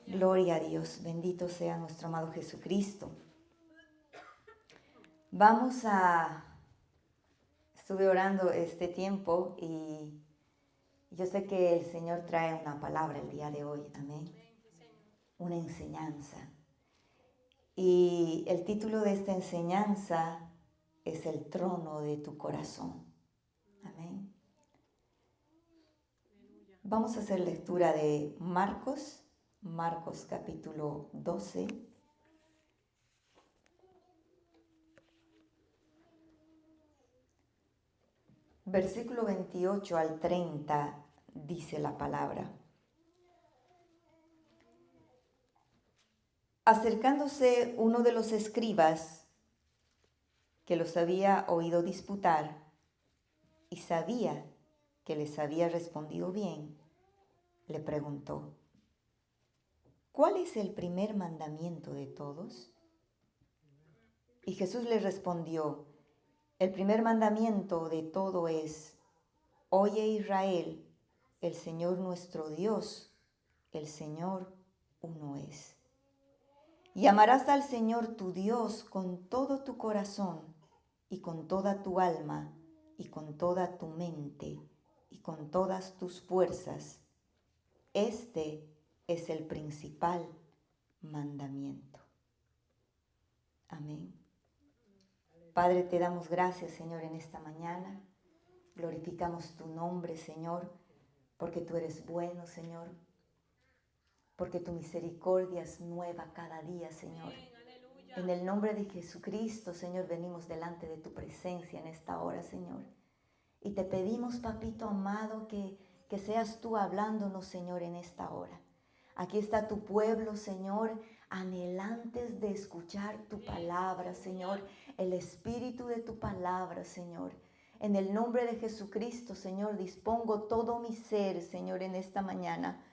Gloria a Dios, bendito sea nuestro amado Jesucristo. Vamos a... Estuve orando este tiempo y yo sé que el Señor trae una palabra el día de hoy, amén. Una enseñanza. Y el título de esta enseñanza es el trono de tu corazón. Amén. Vamos a hacer lectura de Marcos capítulo 12. Versículo 28 al 30 dice la palabra. Acercándose uno de los escribas que los había oído disputar y sabía que les había respondido bien, le preguntó: ¿cuál es el primer mandamiento de todos? Y Jesús le respondió: el primer mandamiento de todo es: oye Israel, el Señor nuestro Dios, el Señor uno es. Y amarás al Señor tu Dios con todo tu corazón y con toda tu alma y con toda tu mente y con todas tus fuerzas. Este es el principal mandamiento. Amén. Padre, te damos gracias, Señor, en esta mañana. Glorificamos tu nombre, Señor, porque tú eres bueno, Señor, porque tu misericordia es nueva cada día, Señor. En el nombre de Jesucristo, Señor, venimos delante de tu presencia en esta hora, Señor. Y te pedimos, papito amado, que seas tú hablándonos, Señor, en esta hora. Aquí está tu pueblo, Señor, anhelantes de escuchar tu palabra, Señor, el espíritu de tu palabra, Señor. En el nombre de Jesucristo, Señor, dispongo todo mi ser, Señor, en esta mañana.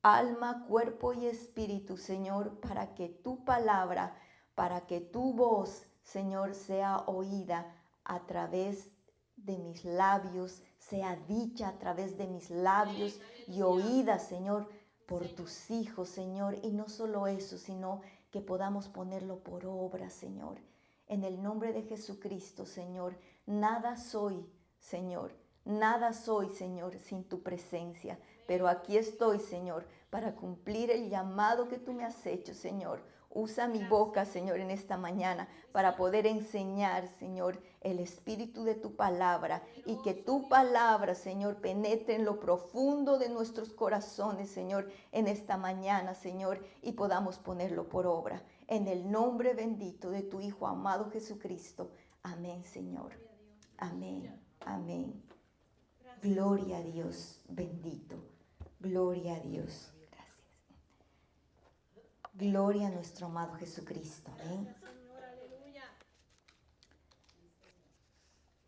Alma, cuerpo y espíritu, Señor, para que tu palabra, para que tu voz, Señor, sea oída a través de mis labios, sea dicha a través de mis labios y oída, Señor, por tus hijos, Señor. Y no solo eso, sino que podamos ponerlo por obra, Señor. En el nombre de Jesucristo, Señor, nada soy, Señor. Nada soy, Señor, sin tu presencia. Pero aquí estoy, Señor, para cumplir el llamado que tú me has hecho, Señor. Usa mi boca, Señor, en esta mañana para poder enseñar, Señor, el espíritu de tu palabra y que tu palabra, Señor, penetre en lo profundo de nuestros corazones, Señor, en esta mañana, Señor, y podamos ponerlo por obra. En el nombre bendito de tu Hijo amado Jesucristo. Amén, Señor. Amén. Amén. Gloria a Dios, bendito. Gloria a Dios. Gloria a nuestro amado Jesucristo. Amén.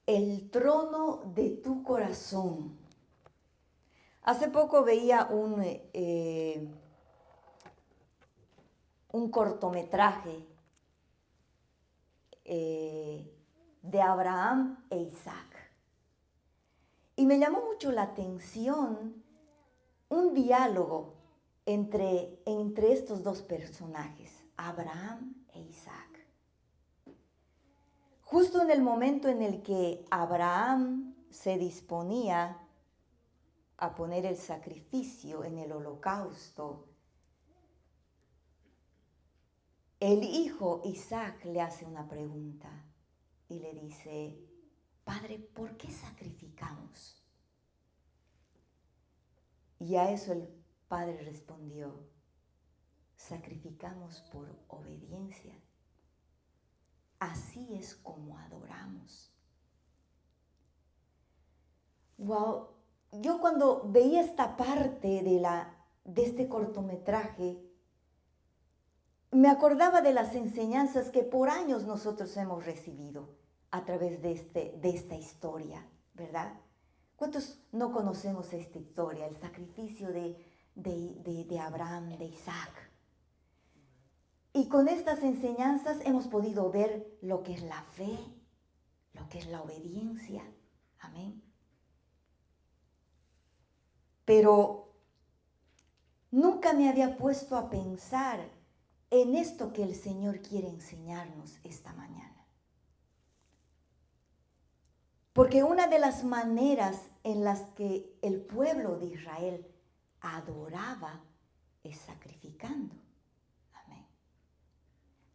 El trono de tu corazón. Hace poco veía un cortometraje de Abraham e Isaac. Y me llamó mucho la atención un diálogo entre estos dos personajes, Abraham e Isaac. Justo en el momento en el que Abraham se disponía a poner el sacrificio en el holocausto, el hijo Isaac le hace una pregunta y le dice: Padre, ¿por qué sacrificamos? Y a eso el padre respondió: sacrificamos por obediencia. Así es como adoramos. Wow, yo cuando veía esta parte de este cortometraje, me acordaba de las enseñanzas que por años nosotros hemos recibido a través de esta historia, ¿verdad? ¿Cuántos no conocemos esta historia? El sacrificio de Abraham, de Isaac. Y con estas enseñanzas hemos podido ver lo que es la fe, lo que es la obediencia. Amén. Pero nunca me había puesto a pensar en esto que el Señor quiere enseñarnos esta mañana. Porque una de las maneras en las que el pueblo de Israel adoraba es sacrificando. Amén.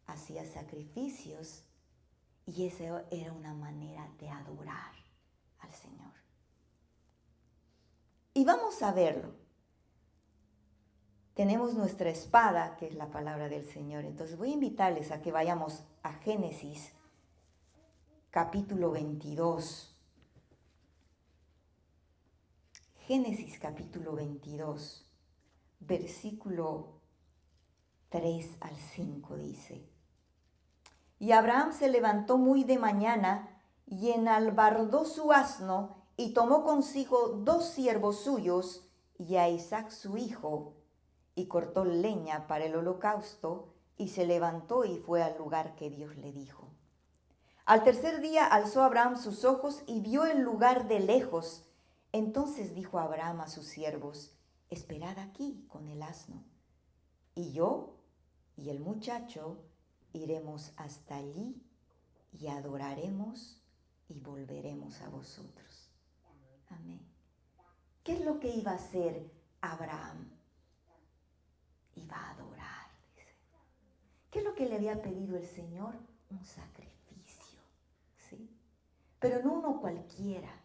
Hacía sacrificios y esa era una manera de adorar al Señor. Y vamos a verlo. Tenemos nuestra espada, que es la palabra del Señor. Entonces voy a invitarles a que vayamos a Génesis, capítulo 22. Génesis capítulo 22, versículo 3 al 5 dice: Y Abraham se levantó muy de mañana y enalbardó su asno y tomó consigo 2 siervos suyos y a Isaac su hijo, y cortó leña para el holocausto y se levantó y fue al lugar que Dios le dijo. Al tercer día alzó Abraham sus ojos y vio el lugar de lejos. Entonces dijo Abraham a sus siervos: esperad aquí con el asno, y yo y el muchacho iremos hasta allí y adoraremos y volveremos a vosotros. Amén. ¿Qué es lo que iba a hacer Abraham? Iba a adorar, dice. ¿Qué es lo que le había pedido el Señor? Un sacrificio, ¿sí? Pero no uno cualquiera.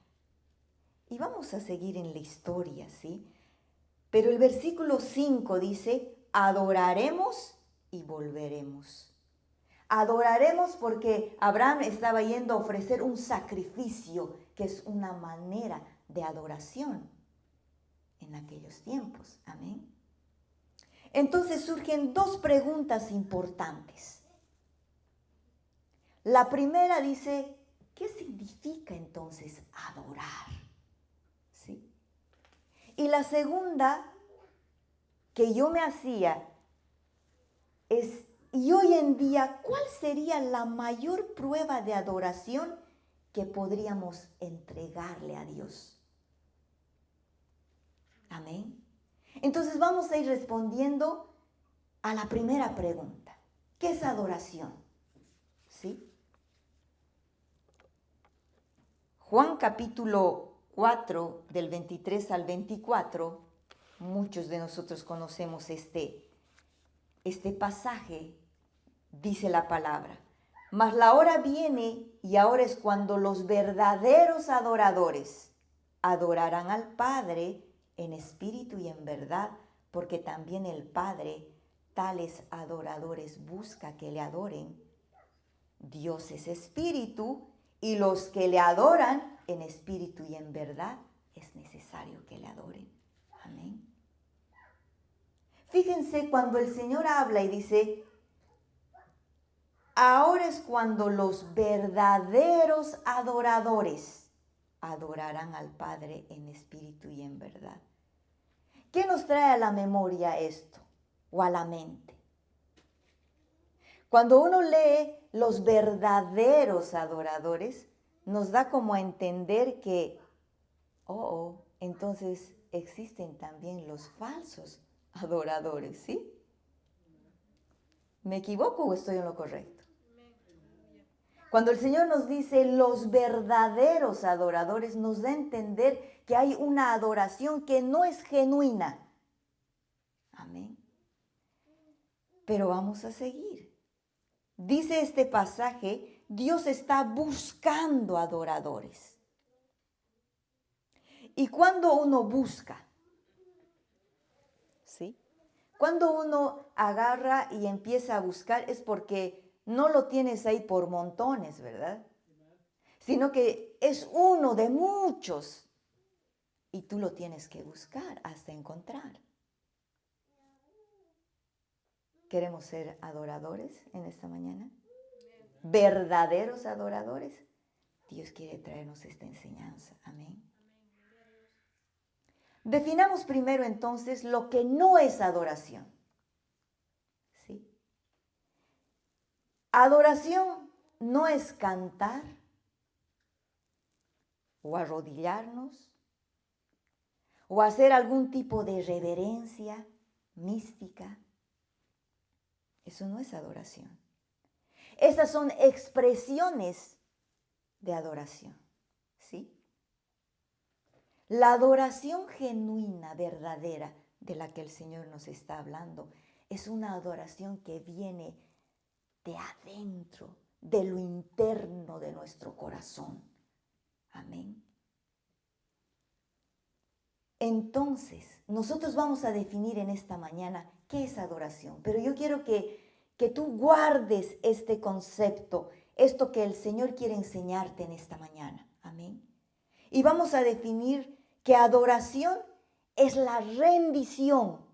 Y vamos a seguir en la historia, ¿sí? Pero el versículo 5 dice: adoraremos y volveremos. Adoraremos porque Abraham estaba yendo a ofrecer un sacrificio, que es una manera de adoración en aquellos tiempos. Amén. Entonces surgen 2 preguntas importantes. La primera dice: ¿qué significa entonces adorar? ¿Sí? Y la segunda que yo me hacía es: ¿y hoy en día cuál sería la mayor prueba de adoración que podríamos entregarle a Dios? Amén. Entonces vamos a ir respondiendo a la primera pregunta. ¿Qué es adoración? ¿Sí? Juan capítulo 4, del 23 al 24, muchos de nosotros conocemos este pasaje. Dice la palabra: mas la hora viene y ahora es cuando los verdaderos adoradores adorarán al Padre en espíritu y en verdad, porque también el Padre tales adoradores busca que le adoren. Dios es espíritu y los que le adoran en espíritu y en verdad es necesario que le adoren. Amén. Fíjense cuando el Señor habla y dice: ahora es cuando los verdaderos adoradores adorarán al Padre en espíritu y en verdad. ¿Qué nos trae a la memoria esto o a la mente? Cuando uno lee los verdaderos adoradores, nos da como a entender que, entonces existen también los falsos adoradores, ¿sí? ¿Me equivoco o estoy en lo correcto? Cuando el Señor nos dice los verdaderos adoradores, nos da a entender que hay una adoración que no es genuina. Amén. Pero vamos a seguir. Dice este pasaje: Dios está buscando adoradores. Y cuando uno busca, ¿sí? Cuando uno agarra y empieza a buscar es porque no lo tienes ahí por montones, ¿verdad? Sino que es uno de muchos y tú lo tienes que buscar hasta encontrar. ¿Queremos ser adoradores en esta mañana? ¿Verdaderos adoradores? Dios quiere traernos esta enseñanza. Amén. Definamos primero entonces lo que no es adoración. ¿Sí? Adoración no es cantar o arrodillarnos o hacer algún tipo de reverencia. mística. Eso no es adoración. Esas son expresiones de adoración, ¿sí? La adoración genuina, verdadera, de la que el Señor nos está hablando, es una adoración que viene de adentro, de lo interno de nuestro corazón. Amén. Entonces, nosotros vamos a definir en esta mañana qué es adoración, pero yo quiero que tú guardes este concepto, esto que el Señor quiere enseñarte en esta mañana. Amén. Y vamos a definir que adoración es la rendición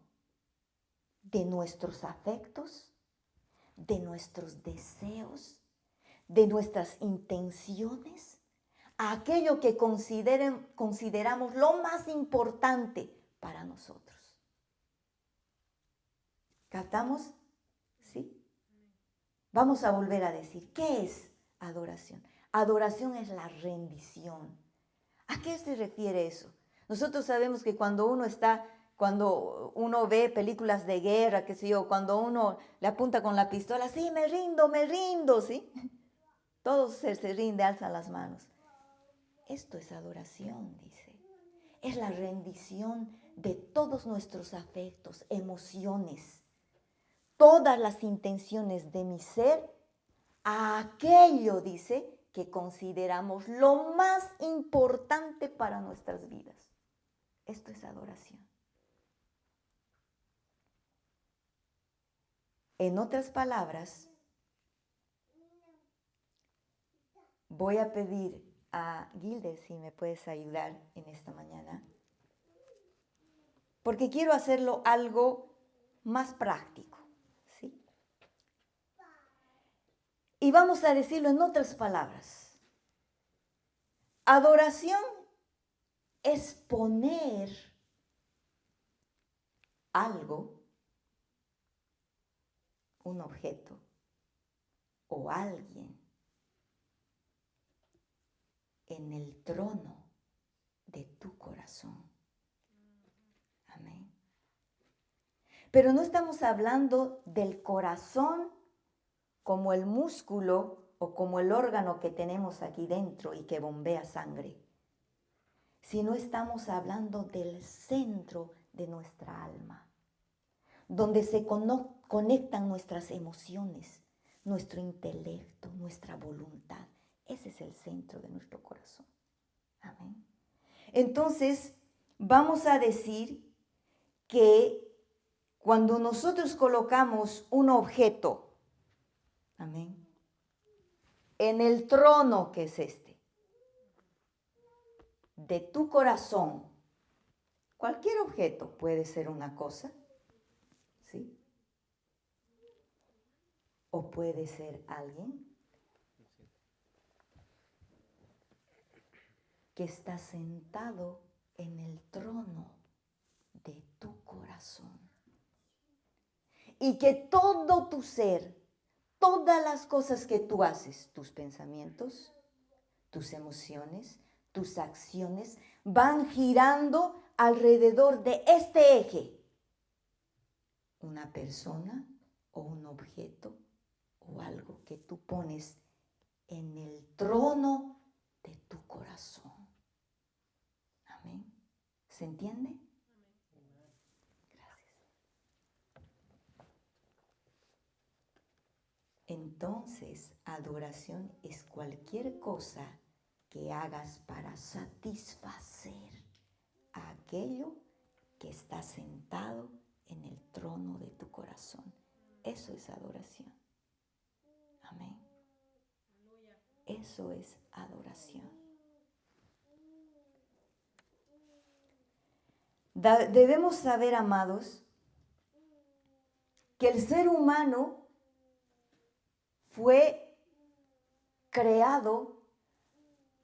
de nuestros afectos, de nuestros deseos, de nuestras intenciones, a aquello que consideramos lo más importante para nosotros. ¿Captamos? ¿Sí? Vamos a volver a decir, ¿qué es adoración? Adoración es la rendición. ¿A qué se refiere eso? Nosotros sabemos que cuando uno ve películas de guerra, qué sé yo, cuando uno le apunta con la pistola, sí, me rindo, ¿sí? Todos se rinden, alzan las manos. Esto es adoración, dice. Es la rendición de todos nuestros afectos, emociones, todas las intenciones de mi ser a aquello, dice, que consideramos lo más importante para nuestras vidas. Esto es adoración. En otras palabras, voy a pedir a Gilder si me puedes ayudar en esta mañana, porque quiero hacerlo algo más práctico, ¿sí? Y vamos a decirlo en otras palabras. Adoración es poner algo, un objeto o alguien en el trono de tu corazón. Amén. Pero no estamos hablando del corazón como el músculo o como el órgano que tenemos aquí dentro y que bombea sangre, sino estamos hablando del centro de nuestra alma, donde se conectan nuestras emociones, nuestro intelecto, nuestra voluntad. Ese es el centro de nuestro corazón. Amén. Entonces, vamos a decir que cuando nosotros colocamos un objeto, amén, en el trono que es este, de tu corazón, cualquier objeto puede ser una cosa, ¿sí? O puede ser alguien que está sentado en el trono de tu corazón. Y que todo tu ser, todas las cosas que tú haces, tus pensamientos, tus emociones, tus acciones, van girando alrededor de este eje. Una persona o un objeto o algo que tú pones en el trono de tu corazón. Amén. ¿Se entiende? Gracias. Entonces, adoración es cualquier cosa que hagas para satisfacer a aquello que está sentado en el trono de tu corazón. Eso es adoración. Amén. Eso es adoración. Debemos saber, amados, que el ser humano fue creado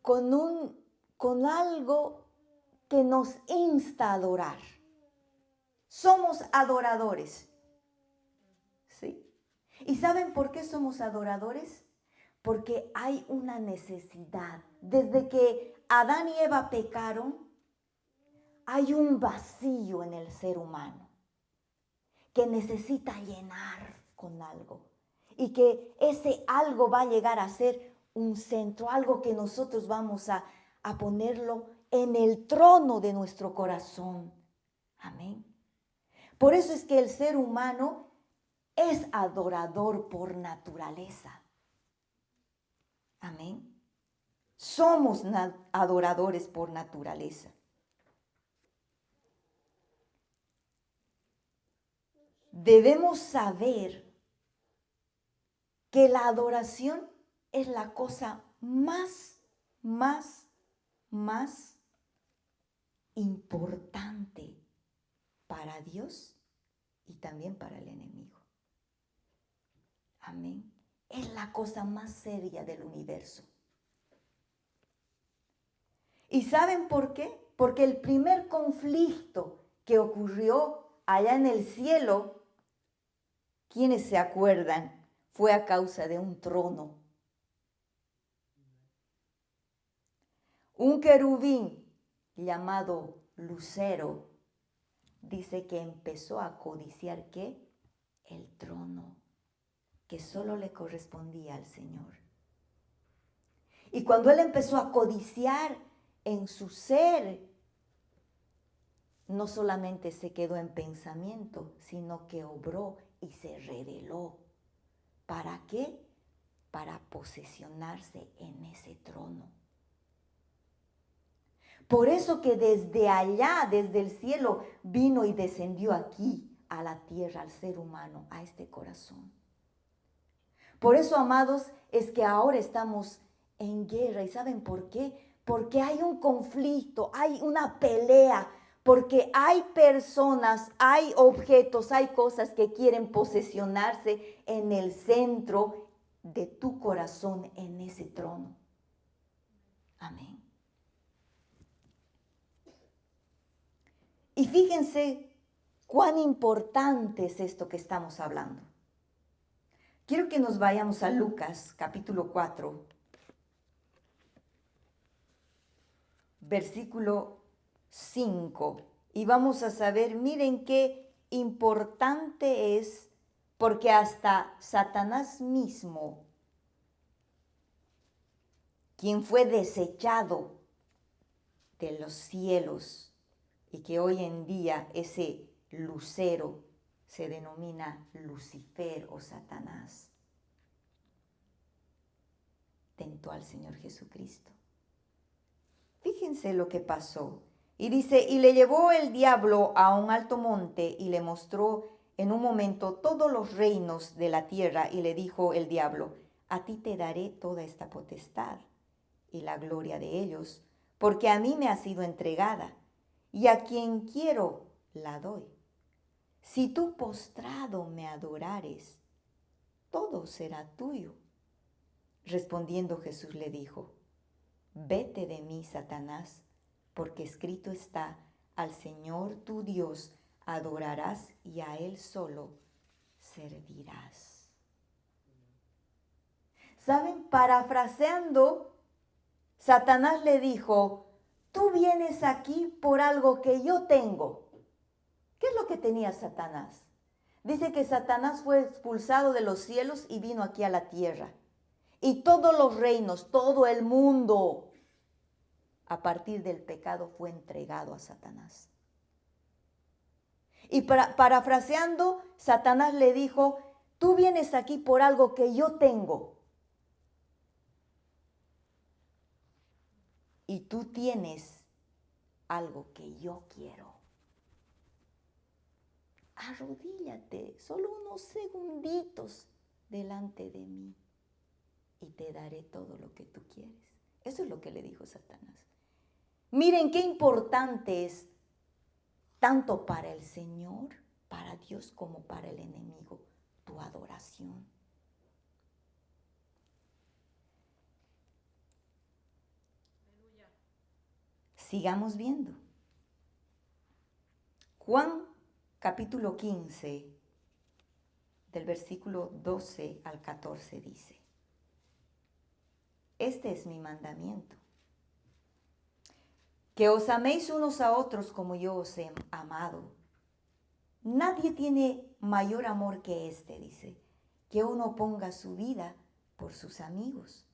con algo que nos insta a adorar. Somos adoradores. ¿Sí? ¿Y saben por qué somos adoradores? Porque hay una necesidad. Desde que Adán y Eva pecaron, hay un vacío en el ser humano. que necesita llenar con algo. Y que ese algo va a llegar a ser un centro, algo que nosotros vamos a ponerlo en el trono de nuestro corazón. Amén. Por eso es que el ser humano es adorador por naturaleza. Amén. Somos adoradores por naturaleza. Debemos saber que la adoración es la cosa más importante para Dios y también para el enemigo. Amén. Es la cosa más seria del universo. ¿Y saben por qué? Porque el primer conflicto que ocurrió allá en el cielo, ¿quiénes se acuerdan? Fue a causa de un trono. Un querubín llamado Lucero dice que empezó a codiciar ¿qué? El trono, que solo le correspondía al Señor. Y cuando él empezó a codiciar en su ser, no solamente se quedó en pensamiento, sino que obró y se rebeló. ¿Para qué? Para posesionarse en ese trono. Por eso que desde allá, desde el cielo, vino y descendió aquí a la tierra, al ser humano, a este corazón. Por eso, amados, es que ahora estamos en guerra. ¿Y saben por qué? Porque hay un conflicto, hay una pelea, porque hay personas, hay objetos, hay cosas que quieren posesionarse en el centro de tu corazón, en ese trono. Amén. Y fíjense cuán importante es esto que estamos hablando. Quiero que nos vayamos a Lucas, capítulo 4, versículo 5. Y vamos a saber, miren qué importante es, porque hasta Satanás mismo, quien fue desechado de los cielos, y que hoy en día ese lucero se denomina Lucifer o Satanás, tentó al Señor Jesucristo. Fíjense lo que pasó. Y dice, y le llevó el diablo a un alto monte y le mostró en un momento todos los reinos de la tierra y le dijo el diablo, a ti te daré toda esta potestad y la gloria de ellos, porque a mí me ha sido entregada y a quien quiero la doy. Si tú postrado me adorares, todo será tuyo. Respondiendo Jesús le dijo, vete de mí, Satanás, porque escrito está, al Señor tu Dios adorarás y a Él solo servirás. ¿Saben? Parafraseando, Satanás le dijo, tú vienes aquí por algo que yo tengo. ¿Qué es lo que tenía Satanás? Dice que Satanás fue expulsado de los cielos y vino aquí a la tierra. Y todos los reinos, todo el mundo, a partir del pecado fue entregado a Satanás. Y parafraseando, Satanás le dijo, tú vienes aquí por algo que yo tengo. Y tú tienes algo que yo quiero. Arrodíllate solo unos segunditos delante de mí y te daré todo lo que tú quieres. Eso es lo que le dijo Satanás. Miren qué importante es, tanto para el Señor, para Dios, como para el enemigo, tu adoración. Sigamos viendo. Juan capítulo 15, del versículo 12 al 14 dice, este es mi mandamiento, que os améis unos a otros como yo os he amado. Nadie tiene mayor amor que este, dice, que uno ponga su vida por sus amigos.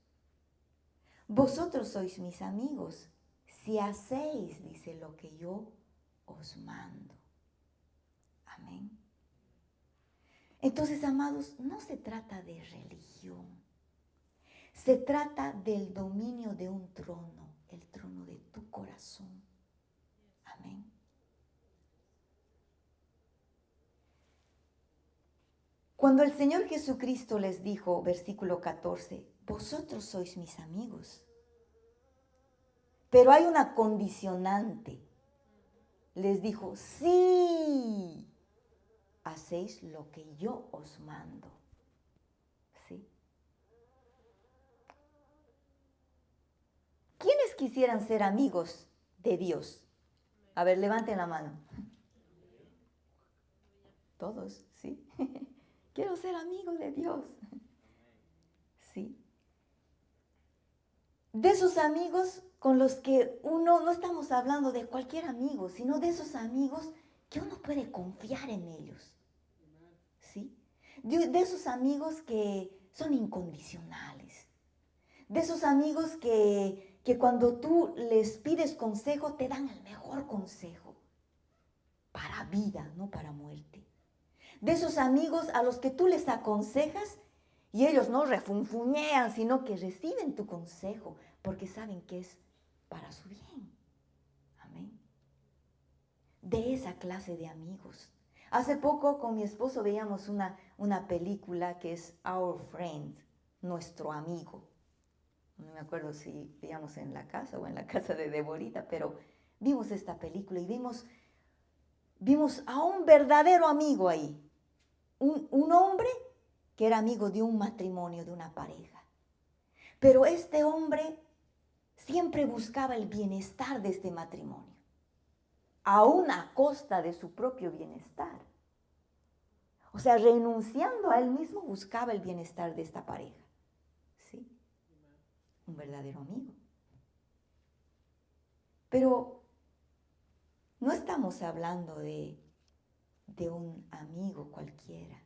Vosotros sois mis amigos si hacéis, dice, lo que yo os mando. Amén. Entonces, amados, no se trata de religión. Se trata del dominio de un trono, el trono de tu corazón. Amén. Cuando el Señor Jesucristo les dijo, versículo 14, vosotros sois mis amigos, pero hay una condicionante. Les dijo, sí, hacéis lo que yo os mando. ¿Sí? ¿Quiénes quisieran ser amigos de Dios? A ver, levanten la mano. Todos, ¿sí? Quiero ser amigo de Dios. ¿Sí? De esos amigos con los que uno, no estamos hablando de cualquier amigo, sino de esos amigos que uno puede confiar en ellos. ¿Sí? De esos amigos que son incondicionales. De esos amigos que cuando tú les pides consejo, te dan el mejor consejo. Para vida, no para muerte. De esos amigos a los que tú les aconsejas y ellos no refunfuñean, sino que reciben tu consejo porque saben que es para su bien. Amén. De esa clase de amigos. Hace poco con mi esposo veíamos una película que es Our Friend, nuestro amigo. No me acuerdo si veíamos en la casa o en la casa de Deborita, pero vimos esta película y vimos a un verdadero amigo ahí. Un hombre que era amigo de un matrimonio, de una pareja. Pero este hombre siempre buscaba el bienestar de este matrimonio, aún a costa de su propio bienestar. O sea, renunciando a él mismo, buscaba el bienestar de esta pareja. ¿Sí? Un verdadero amigo. Pero no estamos hablando de un amigo cualquiera.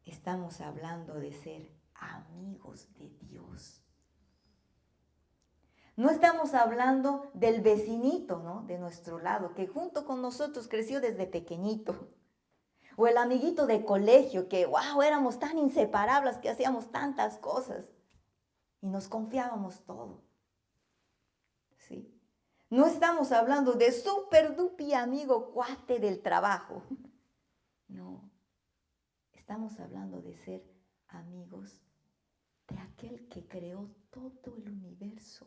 Estamos hablando de ser amigos de Dios. No estamos hablando del vecinito, ¿no? De nuestro lado, que junto con nosotros creció desde pequeñito. O el amiguito de colegio, que, wow, éramos tan inseparables que hacíamos tantas cosas. Y nos confiábamos todo. ¿Sí? No estamos hablando de súper dupi amigo cuate del trabajo. No. Estamos hablando de ser amigos de aquel que creó todo el universo.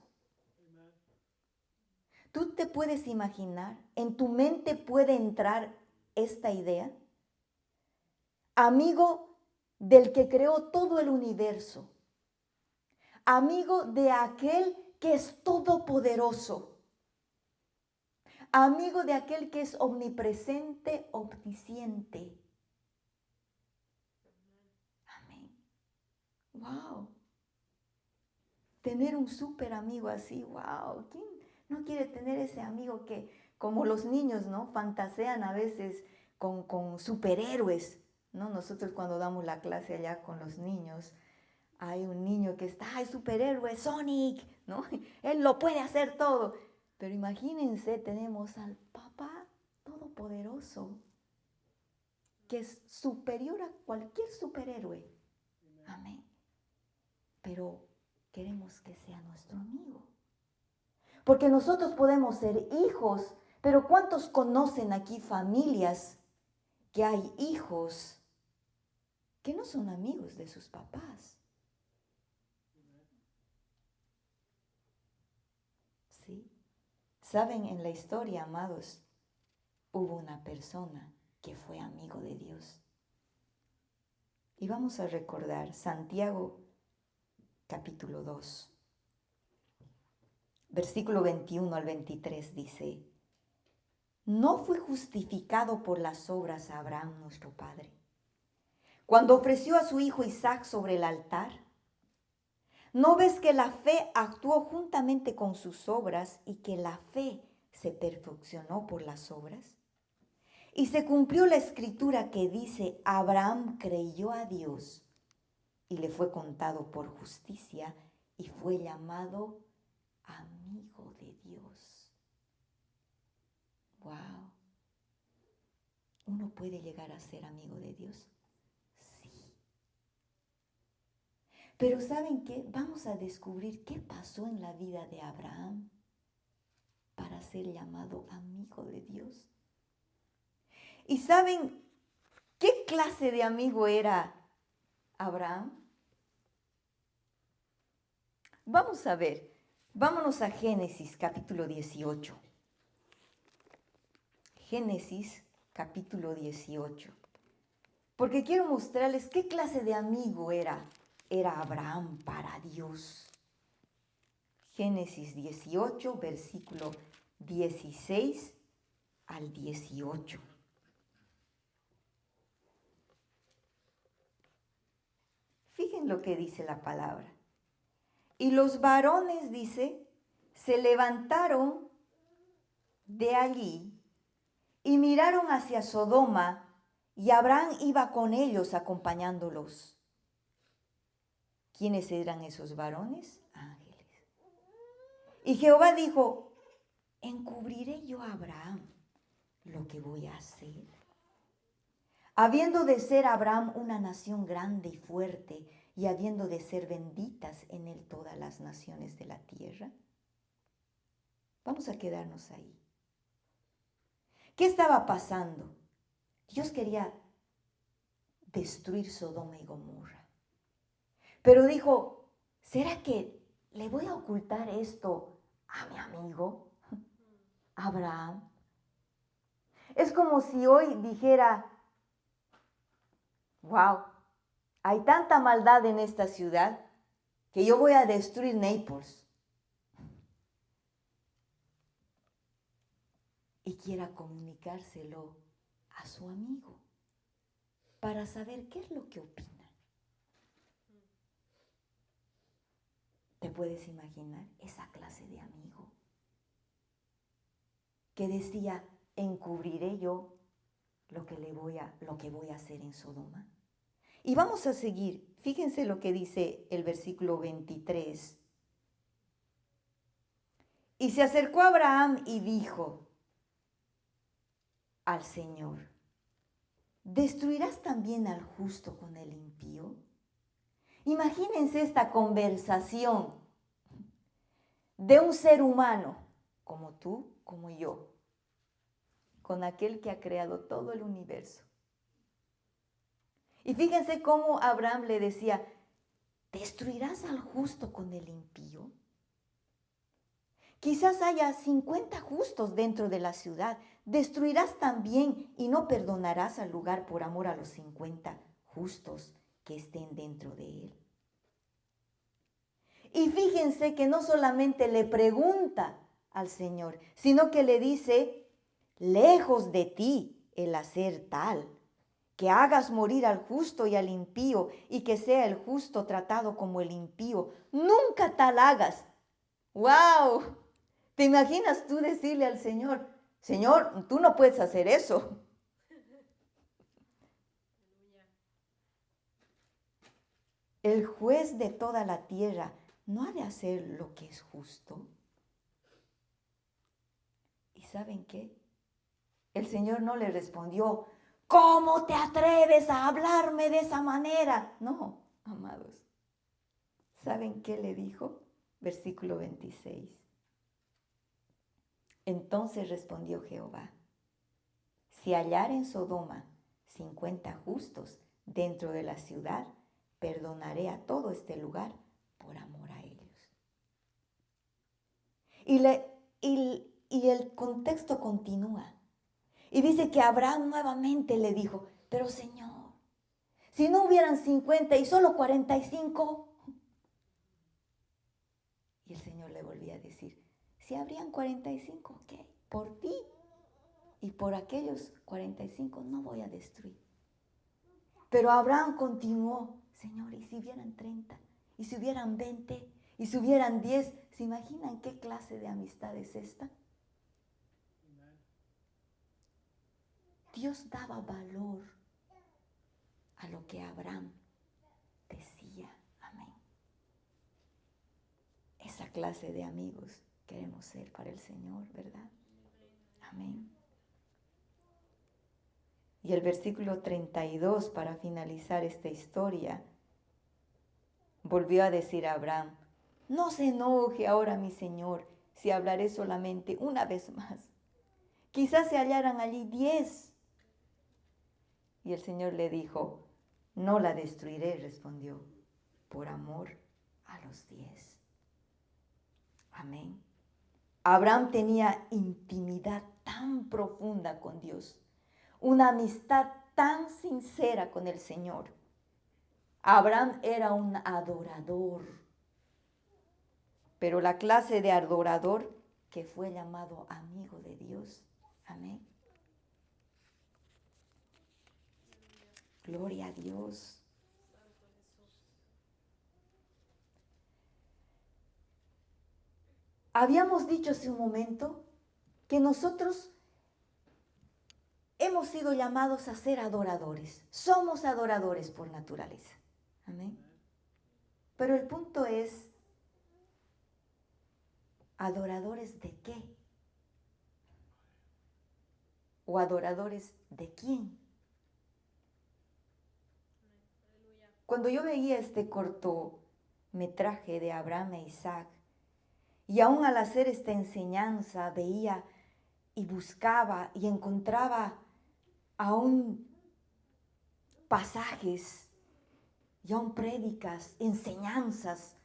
¿Tú te puedes imaginar? ¿En tu mente puede entrar esta idea? Amigo del que creó todo el universo. Amigo de aquel que es todopoderoso. Amigo de aquel que es omnipresente, omnisciente. Amén. Wow. Tener un súper amigo así, wow. ¿Quién no quiere tener ese amigo que, como los niños, ¿no? Fantasean a veces con superhéroes, ¿no? Nosotros cuando damos la clase allá con los niños, hay un niño que está, ¡ay, superhéroe, Sonic! ¿No? Él lo puede hacer todo. Pero imagínense, tenemos al Papá Todopoderoso, que es superior a cualquier superhéroe. Amén. Pero queremos que sea nuestro amigo. Porque nosotros podemos ser hijos, pero ¿cuántos conocen aquí familias que hay hijos que no son amigos de sus papás? ¿Sí? ¿Saben? En la historia, amados, hubo una persona que fue amigo de Dios. Y vamos a recordar Santiago capítulo 2. Versículo 21 al 23 dice, ¿no fue justificado por las obras Abraham nuestro padre, cuando ofreció a su hijo Isaac sobre el altar? ¿No ves que la fe actuó juntamente con sus obras y que la fe se perfeccionó por las obras? Y se cumplió la escritura que dice, Abraham creyó a Dios y le fue contado por justicia y fue llamado amigo de Dios. Wow. ¿Uno puede llegar a ser amigo de Dios? Sí. Pero ¿saben qué? Vamos a descubrir qué pasó en la vida de Abraham para ser llamado amigo de Dios. ¿Y saben qué clase de amigo era Abraham? Vamos a ver, vámonos a Génesis capítulo 18. Génesis capítulo 18. Porque quiero mostrarles qué clase de amigo era Abraham para Dios. Génesis 18, versículo 16 al 18. Fíjense lo que dice la palabra. Y los varones, dice, se levantaron de allí y miraron hacia Sodoma, y Abraham iba con ellos acompañándolos. ¿Quiénes eran esos varones? Ángeles. Y Jehová dijo, ¿encubriré yo a Abraham lo que voy a hacer? Habiendo de ser Abraham una nación grande y fuerte, y habiendo de ser benditas en él todas las naciones de la tierra. Vamos a quedarnos ahí. ¿Qué estaba pasando? Dios quería destruir Sodoma y Gomorra. Pero dijo, ¿será que le voy a ocultar esto a mi amigo Abraham? Es como si hoy dijera, wow, hay tanta maldad en esta ciudad que yo voy a destruir Naples. Y quiera comunicárselo a su amigo para saber qué es lo que opina. ¿Te puedes imaginar esa clase de amigo que decía, encubriré yo lo que voy a hacer en Sodoma? Y vamos a seguir. Fíjense lo que dice el versículo 23. Y se acercó a Abraham y dijo al Señor, ¿destruirás también al justo con el impío? Imagínense esta conversación de un ser humano como tú, como yo, con aquel que ha creado todo el universo. Y fíjense cómo Abraham le decía, ¿destruirás al justo con el impío? Quizás haya 50 justos dentro de la ciudad. ¿Destruirás también y no perdonarás al lugar por amor a los 50 justos que estén dentro de él? Y fíjense que no solamente le pregunta al Señor, sino que le dice, lejos de ti el hacer tal, que hagas morir al justo y al impío, y que sea el justo tratado como el impío. Nunca tal hagas. ¡Wow! ¿Te imaginas tú decirle al Señor, Señor, tú no puedes hacer eso? El juez de toda la tierra no ha de hacer lo que es justo. ¿Y saben qué? El Señor no le respondió, ¿cómo te atreves a hablarme de esa manera? No, amados. ¿Saben qué le dijo? Versículo 26. Entonces respondió Jehová, si hallar en Sodoma 50 justos dentro de la ciudad, perdonaré a todo este lugar por amor a ellos. Y el contexto continúa. Y dice que Abraham nuevamente le dijo, pero Señor, si no hubieran 50 y solo 45. Y el Señor le volvía a decir, si habrían 45, ok, por ti y por aquellos 45 no voy a destruir. Pero Abraham continuó, Señor, ¿y si hubieran 30? ¿Y si hubieran 20? ¿Y si hubieran 10? ¿Se imaginan qué clase de amistad es esta? Dios daba valor a lo que Abraham decía. Amén. Esa clase de amigos queremos ser para el Señor, ¿verdad? Amén. Y el versículo 32, para finalizar esta historia, volvió a decir a Abraham: no se enoje ahora mi señor si hablaré solamente una vez más. Quizás se hallaran allí 10. Y el Señor le dijo: no la destruiré, respondió, por amor a los 10. Amén. Abraham tenía intimidad tan profunda con Dios, una amistad tan sincera con el Señor. Abraham era un adorador, pero la clase de adorador que fue llamado amigo de Dios. Amén. Gloria a Dios. Habíamos dicho hace un momento que nosotros hemos sido llamados a ser adoradores. Somos adoradores por naturaleza. Amén. Pero el punto es, ¿adoradores de qué? ¿O adoradores de quién? Cuando yo veía este cortometraje de Abraham e Isaac, y aún al hacer esta enseñanza veía y buscaba y encontraba aún pasajes y aún prédicas, enseñanzas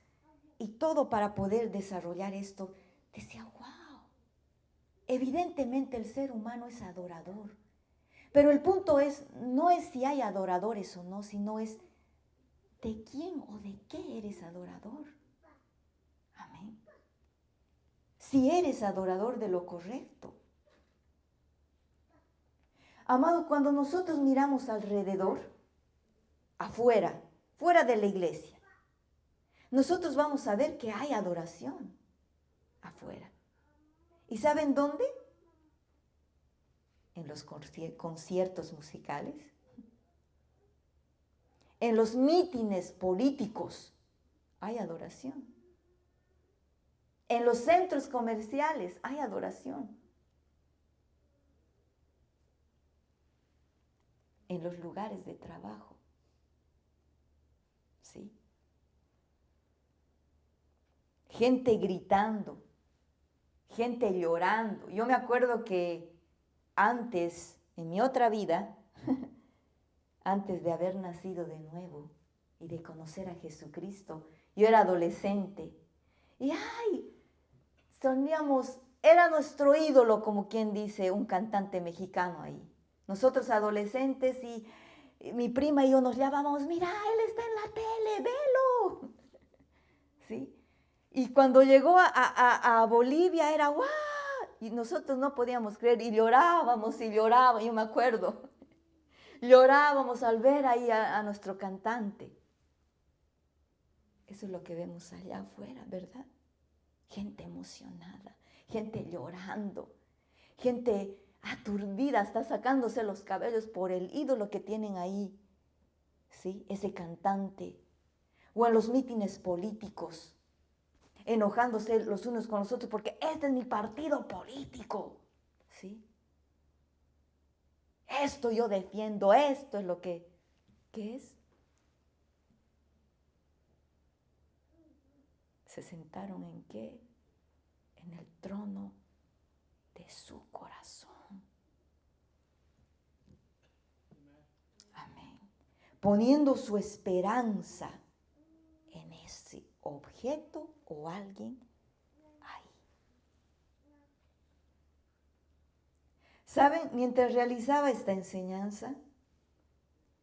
y todo para poder desarrollar esto, decía, wow, evidentemente el ser humano es adorador. Pero el punto no es si hay adoradores o no, sino es de quién o de qué eres adorador. Amén. Si eres adorador de lo correcto. Amado, cuando nosotros miramos alrededor, afuera, fuera de la iglesia, nosotros vamos a ver que hay adoración afuera. ¿Y saben dónde? En los conciertos musicales, en los mítines políticos hay adoración. En los centros comerciales hay adoración. En los lugares de trabajo. ¿Sí? Gente gritando, gente llorando. Yo me acuerdo que antes, en mi otra vida, antes de haber nacido de nuevo y de conocer a Jesucristo, yo era adolescente. Y era nuestro ídolo, como quien dice, un cantante mexicano ahí. Nosotros adolescentes y mi prima y yo nos llamábamos, mira, él está en la tele, velo. ¿Sí? Y cuando llegó a Bolivia era ¡guau! Y nosotros no podíamos creer y llorábamos, yo me acuerdo. Llorábamos al ver ahí a nuestro cantante. Eso es lo que vemos allá afuera, ¿verdad? Gente emocionada, gente llorando, gente aturdida, hasta sacándose los cabellos por el ídolo que tienen ahí, ¿sí? Ese cantante. O en los mítines políticos, enojándose los unos con los otros porque este es mi partido político, ¿sí? Esto yo defiendo, esto es lo que, ¿qué es? ¿Se sentaron en qué? En el trono de su corazón. Amén. Poniendo su esperanza en ese objeto o alguien ahí. ¿Saben? Mientras realizaba esta enseñanza,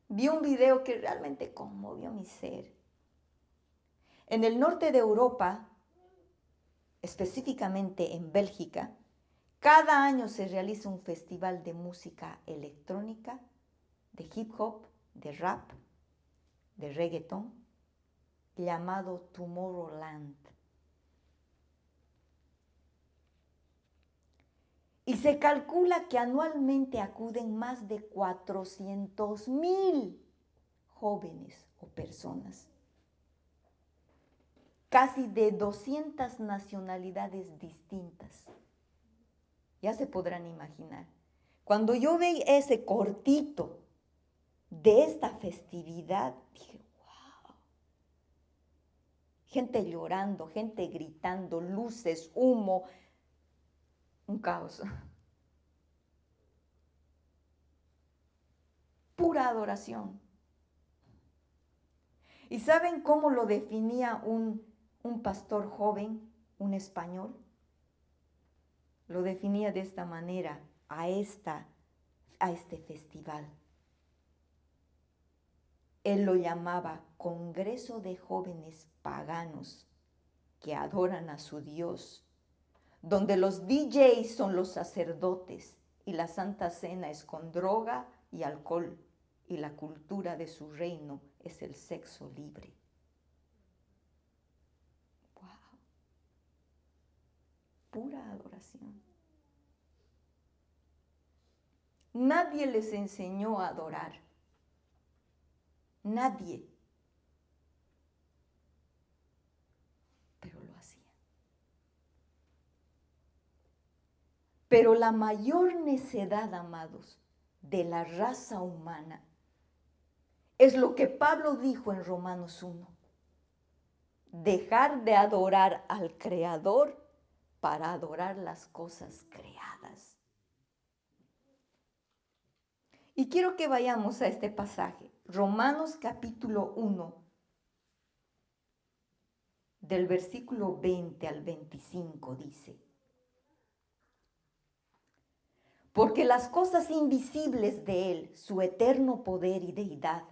vi un video que realmente conmovió mi ser. En el norte de Europa, específicamente en Bélgica, cada año se realiza un festival de música electrónica, de hip hop, de rap, de reggaeton, llamado Tomorrowland. Y se calcula que anualmente acuden más de 400,000 jóvenes o personas, casi de 200 nacionalidades distintas. Ya se podrán imaginar. Cuando yo vi ese cortito de esta festividad, dije, wow. Gente llorando, gente gritando, luces, humo, un caos. Pura adoración. ¿Y saben cómo lo definía un pastor joven, un español? Lo definía de esta manera a este festival. Él lo llamaba Congreso de Jóvenes Paganos que adoran a su Dios, donde los DJs son los sacerdotes y la Santa Cena es con droga y alcohol, y la cultura de su reino es el sexo libre. ¡Wow! Pura adoración. Nadie les enseñó a adorar. Nadie. Pero lo hacían. Pero la mayor necedad, amados, de la raza humana es lo que Pablo dijo en Romanos 1. Dejar de adorar al Creador para adorar las cosas creadas. Y quiero que vayamos a este pasaje, Romanos capítulo 1, del versículo 20 al 25 dice: porque las cosas invisibles de Él, su eterno poder y deidad,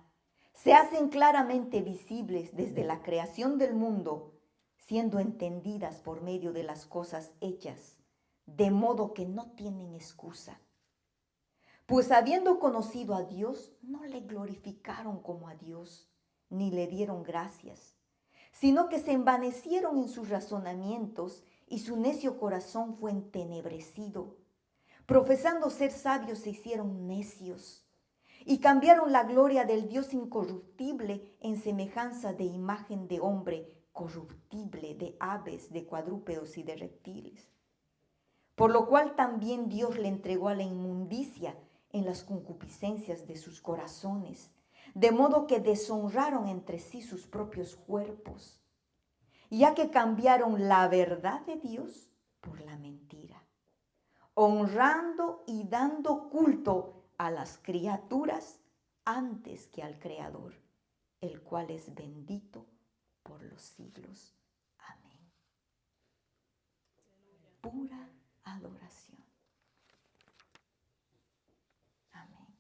se hacen claramente visibles desde la creación del mundo, siendo entendidas por medio de las cosas hechas, de modo que no tienen excusa. Pues habiendo conocido a Dios, no le glorificaron como a Dios, ni le dieron gracias, sino que se envanecieron en sus razonamientos y su necio corazón fue entenebrecido. Profesando ser sabios se hicieron necios y cambiaron la gloria del Dios incorruptible en semejanza de imagen de hombre corruptible, de aves, de cuadrúpedos y de reptiles. Por lo cual también Dios le entregó a la inmundicia en las concupiscencias de sus corazones, de modo que deshonraron entre sí sus propios cuerpos, ya que cambiaron la verdad de Dios por la mentira, honrando y dando culto a las criaturas antes que al Creador, el cual es bendito por los siglos. Amén. Pura adoración. Amén.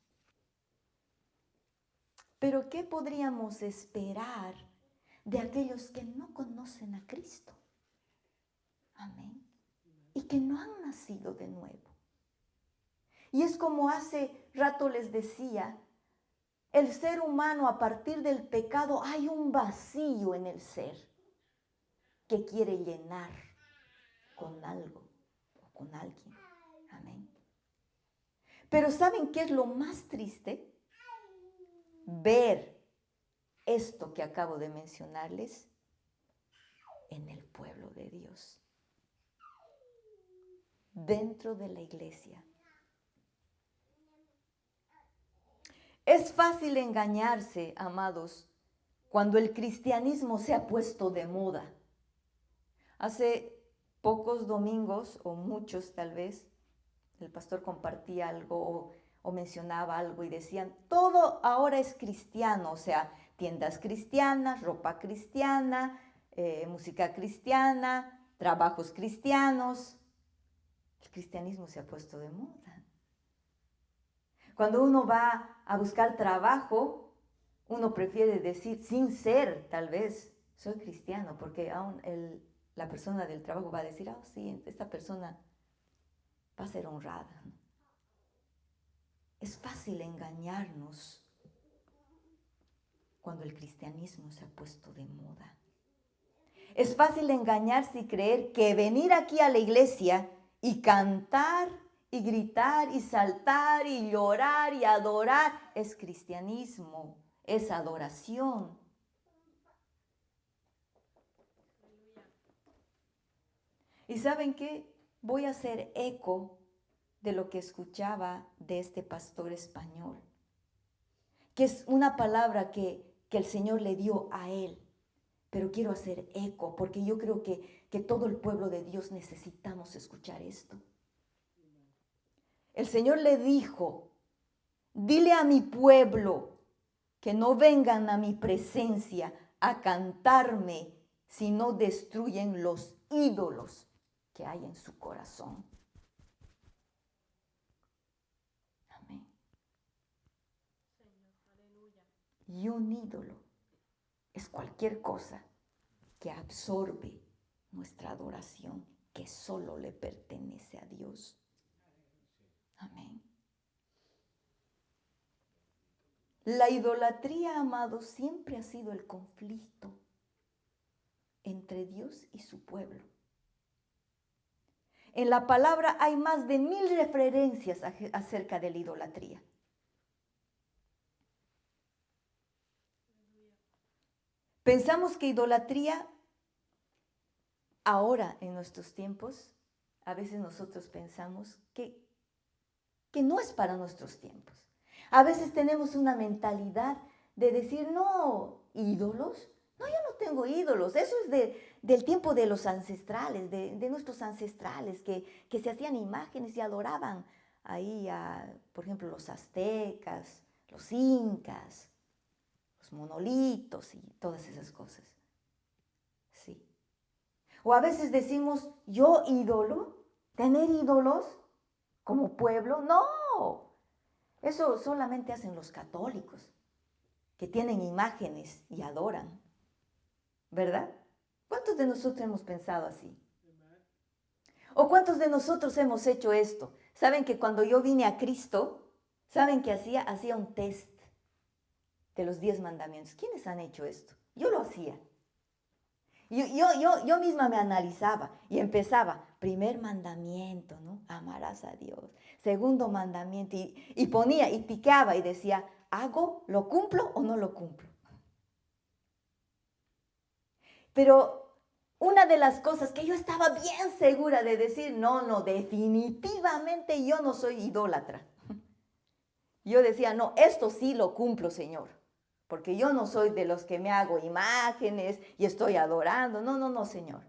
Pero ¿qué podríamos esperar de aquellos que no conocen a Cristo? Amén. Y que no han nacido de nuevo. Y es como hace rato les decía, el ser humano a partir del pecado hay un vacío en el ser que quiere llenar con algo o con alguien. Amén. Pero ¿saben qué es lo más triste? Ver esto que acabo de mencionarles en el pueblo de Dios, dentro de la iglesia. Es fácil engañarse, amados, cuando el cristianismo se ha puesto de moda. Hace pocos domingos, o muchos tal vez, el pastor compartía algo o mencionaba algo y decían, todo ahora es cristiano, o sea, tiendas cristianas, ropa cristiana, música cristiana, trabajos cristianos. El cristianismo se ha puesto de moda. Cuando uno va a buscar trabajo, uno prefiere decir, sin ser, tal vez, soy cristiano, porque aún la persona del trabajo va a decir, sí, esta persona va a ser honrada. Es fácil engañarnos cuando el cristianismo se ha puesto de moda. Es fácil engañarse y creer que venir aquí a la iglesia y cantar y gritar y saltar y llorar y adorar es cristianismo, es adoración. ¿Y saben qué? Voy a hacer eco de lo que escuchaba de este pastor español, que es una palabra que el Señor le dio a él. Pero quiero hacer eco porque yo creo que todo el pueblo de Dios necesitamos escuchar esto. El Señor le dijo, dile a mi pueblo que no vengan a mi presencia a cantarme si no destruyen los ídolos que hay en su corazón. Amén. Y un ídolo es cualquier cosa que absorbe nuestra adoración, que solo le pertenece a Dios. Amén. La idolatría, amados, siempre ha sido el conflicto entre Dios y su pueblo. En la palabra hay más de 1000 referencias acerca de la idolatría. Pensamos que idolatría, ahora en nuestros tiempos, a veces nosotros pensamos que no es para nuestros tiempos. A veces tenemos una mentalidad de decir, no, ídolos. No, yo no tengo ídolos. Eso es del tiempo de los ancestrales, de nuestros ancestrales, que se hacían imágenes y adoraban ahí por ejemplo, los aztecas, los incas, los monolitos y todas esas cosas. Sí. O a veces decimos, yo ídolo, tener ídolos como pueblo, no. Eso solamente hacen los católicos, que tienen imágenes y adoran, ¿verdad? ¿Cuántos de nosotros hemos pensado así? ¿O cuántos de nosotros hemos hecho esto? ¿Saben que cuando yo vine a Cristo, saben que hacía un test de los 10 mandamientos? ¿Quiénes han hecho esto? Yo lo hacía. Yo misma me analizaba y empezaba, primer mandamiento, ¿no? Amarás a Dios. Segundo mandamiento, y ponía y picaba y decía, ¿hago, lo cumplo o no lo cumplo? Pero una de las cosas que yo estaba bien segura de decir, no, definitivamente yo no soy idólatra. Yo decía, no, esto sí lo cumplo, Señor. Porque yo no soy de los que me hago imágenes y estoy adorando. No, Señor.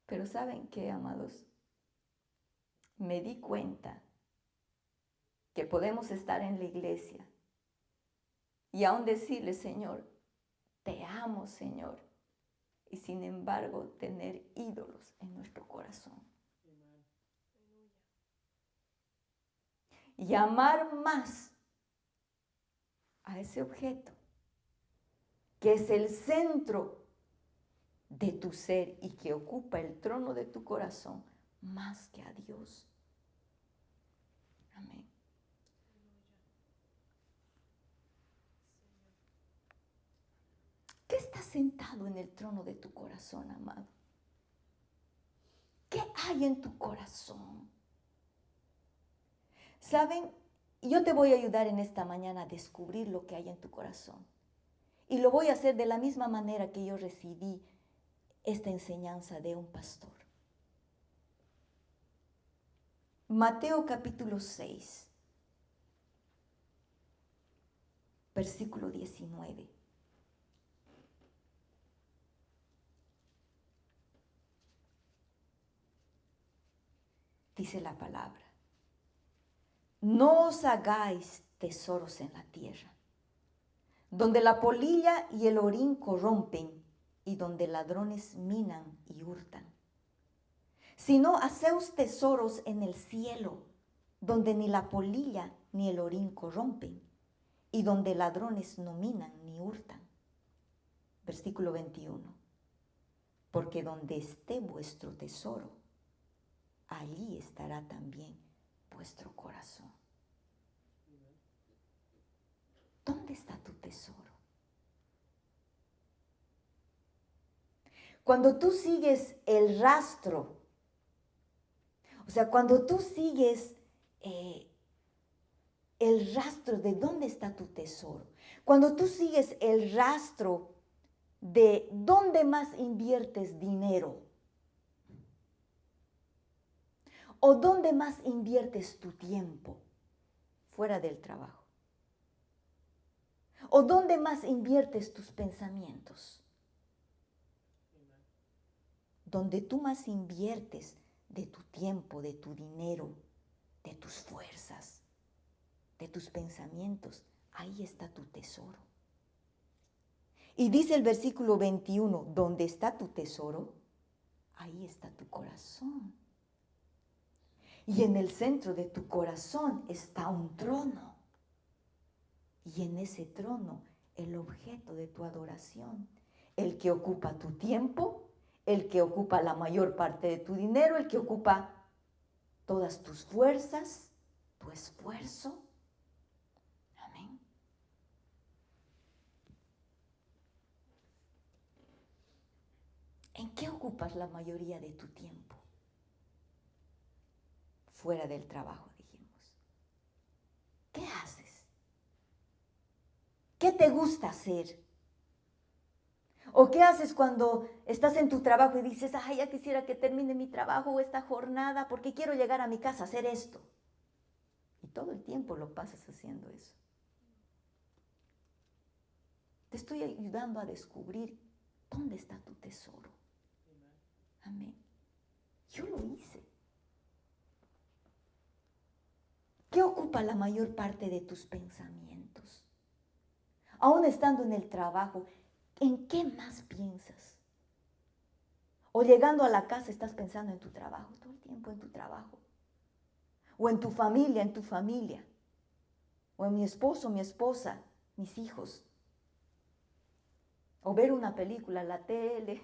Pero ¿saben qué, amados? Me di cuenta que podemos estar en la iglesia y aún decirle, Señor, te amo, Señor, y sin embargo tener ídolos en nuestro corazón. Y amar más a ese objeto, que es el centro de tu ser y que ocupa el trono de tu corazón, más que a Dios. Amén. ¿Qué está sentado en el trono de tu corazón, amado? ¿Qué hay en tu corazón? ¿Saben? Yo te voy a ayudar en esta mañana a descubrir lo que hay en tu corazón. Y lo voy a hacer de la misma manera que yo recibí esta enseñanza de un pastor. Mateo capítulo 6, versículo 19. Dice la palabra, no os hagáis tesoros en la tierra, donde la polilla y el orín corrompen y donde ladrones minan y hurtan, sino haceos tesoros en el cielo, donde ni la polilla ni el orín corrompen y donde ladrones no minan ni hurtan. Versículo 21. Porque donde esté vuestro tesoro, allí estará también vuestro corazón. ¿Dónde está tu tesoro? Cuando tú sigues el rastro O sea, cuando tú sigues el rastro de dónde está tu tesoro, cuando tú sigues el rastro de dónde más inviertes dinero o dónde más inviertes tu tiempo fuera del trabajo, o dónde más inviertes tus pensamientos, donde tú más inviertes de tu tiempo, de tu dinero, de tus fuerzas, de tus pensamientos, ahí está tu tesoro. Y dice el versículo 21, donde está tu tesoro, ahí está tu corazón. Y en el centro de tu corazón está un trono. Y en ese trono, el objeto de tu adoración, el que ocupa tu tiempo, el que ocupa la mayor parte de tu dinero, el que ocupa todas tus fuerzas, tu esfuerzo. Amén. ¿En qué ocupas la mayoría de tu tiempo? Fuera del trabajo, dijimos. ¿Qué haces? ¿Qué te gusta hacer? ¿O qué haces cuando estás en tu trabajo y dices, ay, ya quisiera que termine mi trabajo o esta jornada porque quiero llegar a mi casa a hacer esto? Y todo el tiempo lo pasas haciendo eso. Te estoy ayudando a descubrir dónde está tu tesoro. Amén. Yo lo hice. ¿Qué ocupa la mayor parte de tus pensamientos? Aún estando en el trabajo, ¿en qué más piensas? O llegando a la casa estás pensando en tu trabajo, todo el tiempo en tu trabajo. O en tu familia. O en mi esposo, mi esposa, mis hijos. O ver una película, la tele.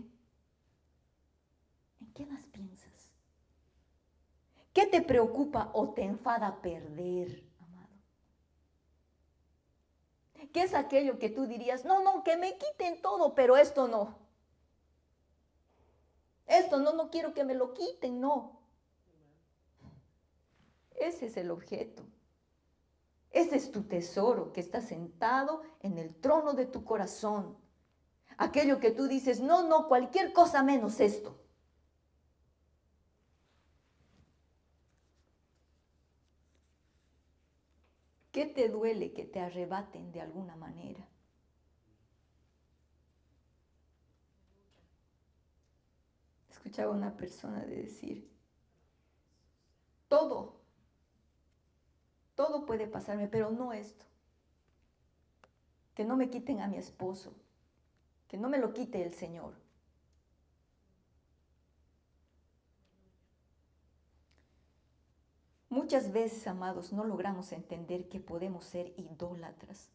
¿En qué más piensas? ¿Qué te preocupa o te enfada perder, amado? ¿Qué es aquello que tú dirías, no, que me quiten todo, pero esto no? Esto no quiero que me lo quiten, no. Ese es el objeto. Ese es tu tesoro que está sentado en el trono de tu corazón. Aquello que tú dices, no, cualquier cosa menos esto. ¿Qué te duele que te arrebaten de alguna manera? Escuchaba a una persona de decir, todo puede pasarme, pero no esto. Que no me quiten a mi esposo, que no me lo quite el Señor. Muchas veces, amados, no logramos entender que podemos ser idólatras,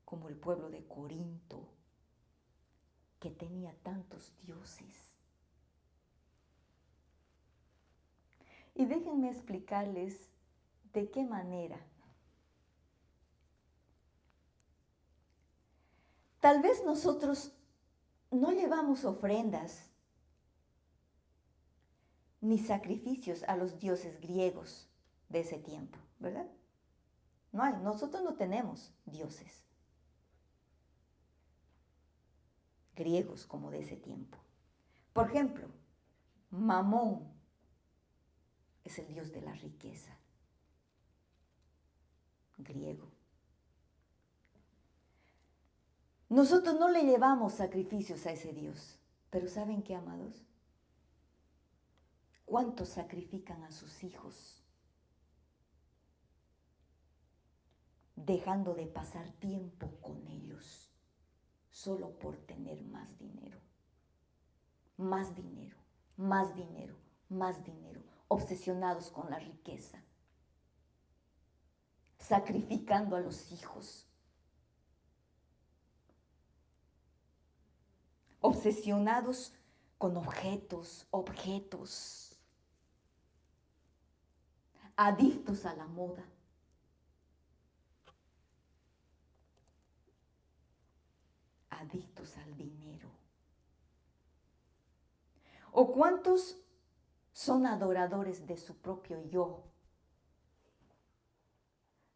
como el pueblo de Corinto, que tenía tantos dioses. Y déjenme explicarles de qué manera. Tal vez nosotros no llevamos ofrendas ni sacrificios a los dioses griegos de ese tiempo, ¿verdad? No hay, nosotros no tenemos dioses griegos como de ese tiempo. Por ejemplo, Mamón es el dios de la riqueza, griego. Nosotros no le llevamos sacrificios a ese dios, pero ¿saben qué, amados? ¿Cuántos sacrifican a sus hijos dejando de pasar tiempo con ellos solo por tener más dinero? Más dinero, más dinero, más dinero, obsesionados con la riqueza, sacrificando a los hijos, obsesionados con objetos, adictos a la moda. Adictos al dinero. ¿O cuántos son adoradores de su propio yo.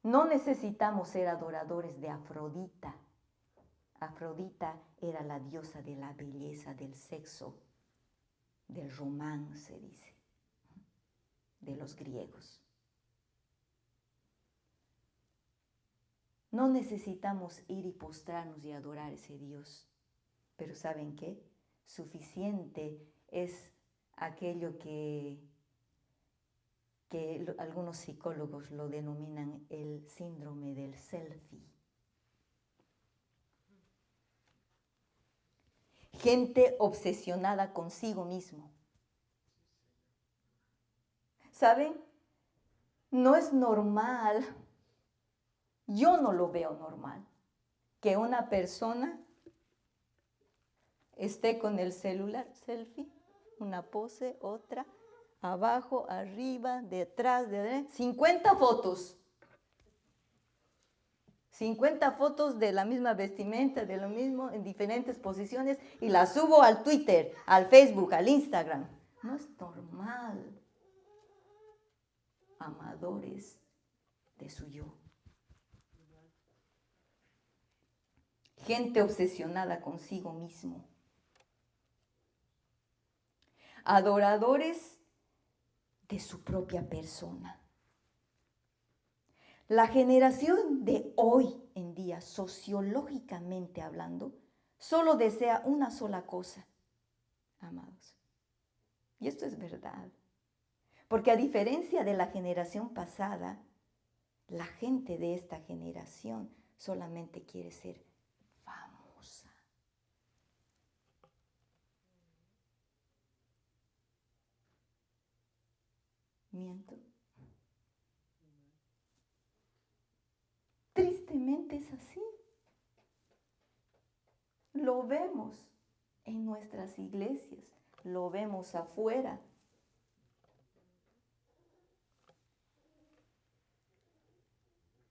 No necesitamos ser adoradores de Afrodita. Afrodita era la diosa de la belleza, del sexo, del romance, dice, de los griegos. No necesitamos ir y postrarnos y adorar a ese Dios. Pero ¿saben qué? Suficiente es aquello que algunos psicólogos lo denominan el síndrome del selfie. Gente obsesionada consigo mismo. ¿Saben? No es normal, yo no lo veo normal, que una persona esté con el celular, selfie, una pose, otra, abajo, arriba, detrás, 50 fotos. 50 fotos de la misma vestimenta, de lo mismo, en diferentes posiciones, y las subo al Twitter, al Facebook, al Instagram. No es normal. Amadores de su yo. Gente obsesionada consigo mismo. Adoradores de su propia persona. La generación de hoy en día, sociológicamente hablando, solo desea una sola cosa, amados. Y esto es verdad. Porque a diferencia de la generación pasada, la gente de esta generación solamente quiere ser famosa. ¿Miento? Tristemente es así. Lo vemos en nuestras iglesias, lo vemos afuera.